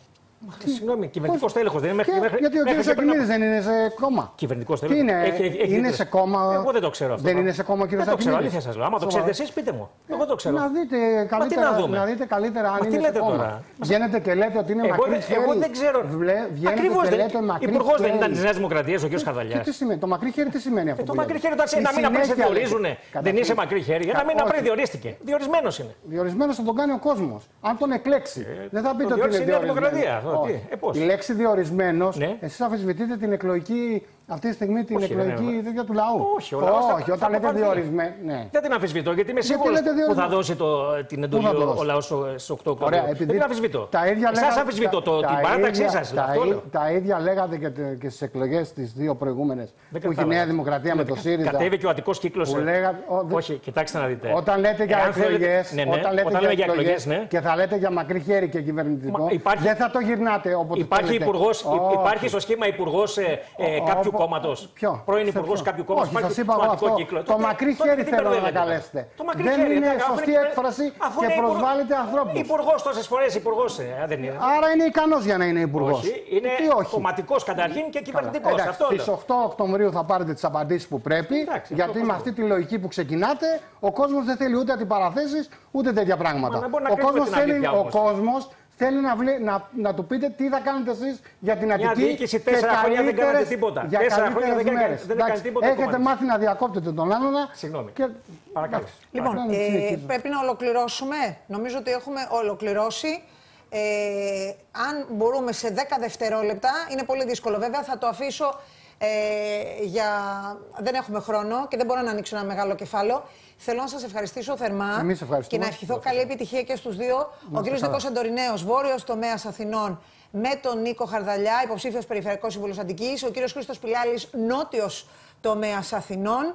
Συγγνώμη, κυβερνητικός τέλεχος δεν είναι Γιατί ο κύριος Ιακιμίδης δεν είναι σε κόμμα? Κυβερνητικός τέλεχος. Είναι σε κόμμα? Εγώ δεν το ξέρω αυτό. Δεν είναι σε κόμμα ο κύριος Ιακιμίδης? Ιακιμίδης? Δεν το ξέρω, αλήθεια σας λέω. Άμα το ξέρετε εσείς, πείτε μου. Εγώ το ξέρω. Να δείτε καλύτερα αν είναι σε κόμμα. Βγαίνετε και λέτε ότι είναι μακρύ χέρι. Εγώ δεν ξέρω. Ακριβώς δεν είναι. Υπουργός δεν ήταν της Νέας Δημοκρατίας ο κύριος Χαρδαλιάς? Τι σημαίνει? Το μακρύ χέρι τι σημαίνει αυτό? Το μακρύ χέρι, όταν ένα μήνα πριν σε διορίζουν, δεν είσαι μακρύ χέρι. Ένα μήνα πριν διορίστηκε. Διορισμένος είναι. Διορισμένος θα τον κάνει ο κόσμος. Αν τον εκλέξει. Δεν θα πείτε ότι είναι διορισμένος. Η λέξη διορισμένος, εσείς αμφισβητείτε την εκλογική, αυτή τη στιγμή την εκλογική τέτοια του λαού. Όχι, ο λαός όχι, όταν λέτε διορισμένο. Ναι. Δεν την αμφισβητώ, γιατί είμαι σίγουρος που θα δώσει την εντολή ο λαός στις 8 Οκτωβρίου. Δεν την αμφισβητώ. Εσάς αμφισβητώ την παράταξή σας. Τα ίδια λέγατε και στις εκλογές τις δύο προηγούμενες που είχε η Νέα Δημοκρατία με το ΣΥΡΙΖΑ. Κατέβηκε και ο Αττικός κύκλος. Όχι, κοιτάξτε να δείτε. Όταν λέτε για εκλογές και θα λέτε για μακρύ χέρι και κυβερνητικό, δεν θα το γυρνάτε όποτε υπάρχει στο σχήμα υπουργός κάποιου κόμματος. Πρώην υπουργός κάποιου κόμματος. Όχι, σας είπα εγώ αυτό. Το μακρύ χέρι θέλω να καλέσετε. Δεν είναι σωστή έκφραση και προσβάλλετε ανθρώπους. Υπουργός τόσες φορές, υπουργός δεν είναι. Άρα είναι ικανός για να είναι υπουργός. Όχι, είναι κομματικός καταρχήν και κυβερνητικός. Στις 8 Οκτωβρίου θα πάρετε τις απαντήσεις που πρέπει, γιατί με αυτή τη λογική που ξεκινάτε, ο κόσμος δεν θέλει ούτε αντιπαραθέσεις ούτε τέτοια πράγματα. Ο κόσμος θέλει να του πείτε τι θα κάνετε εσείς για την Αττική. Μια διοίκηση 4 χρόνια δεν κάνετε τίποτα. 4 χρόνια δεν έκανε τίποτα. Έχετε μάθει να διακόπτετε τον άλλον. Συγγνώμη. Παρακαλώ. Λοιπόν, πρέπει να ολοκληρώσουμε. Νομίζω ότι έχουμε ολοκληρώσει. Αν μπορούμε σε 10 δευτερόλεπτα, είναι πολύ δύσκολο βέβαια, θα το αφήσω δεν έχουμε χρόνο και δεν μπορώ να ανοίξω ένα μεγάλο κεφάλαιο. Θέλω να σας ευχαριστήσω θερμά και να ευχηθώ καλή επιτυχία και στους δύο. Ο κ. Νίκος Αντορινέος, βόρειος τομέας Αθηνών, με τον Νίκο Χαρδαλιά, υποψήφιος περιφερειακός σύμβουλος Αττικής. Ο κ. Χρήστος Πιλάλης, νότιος τομέας Αθηνών.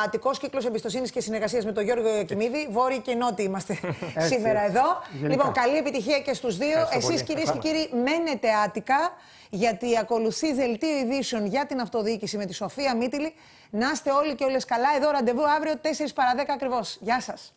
Αττικός κύκλος εμπιστοσύνης και συνεργασίας με τον Γιώργο Ιακιμίδη. Βόρειοι και νότιοι είμαστε σήμερα εδώ. Λοιπόν, καλή επιτυχία και στους δύο. Εσείς, κυρίες και κύριοι, μένετε άτικα, γιατί ακολουθεί δελτίο ειδήσεων για την αυτοδιοίκηση με τη Σοφία Μίτιλη. Να είστε όλοι και όλες καλά. Εδώ ραντεβού αύριο 4 παρα 10 ακριβώς. Γεια σας.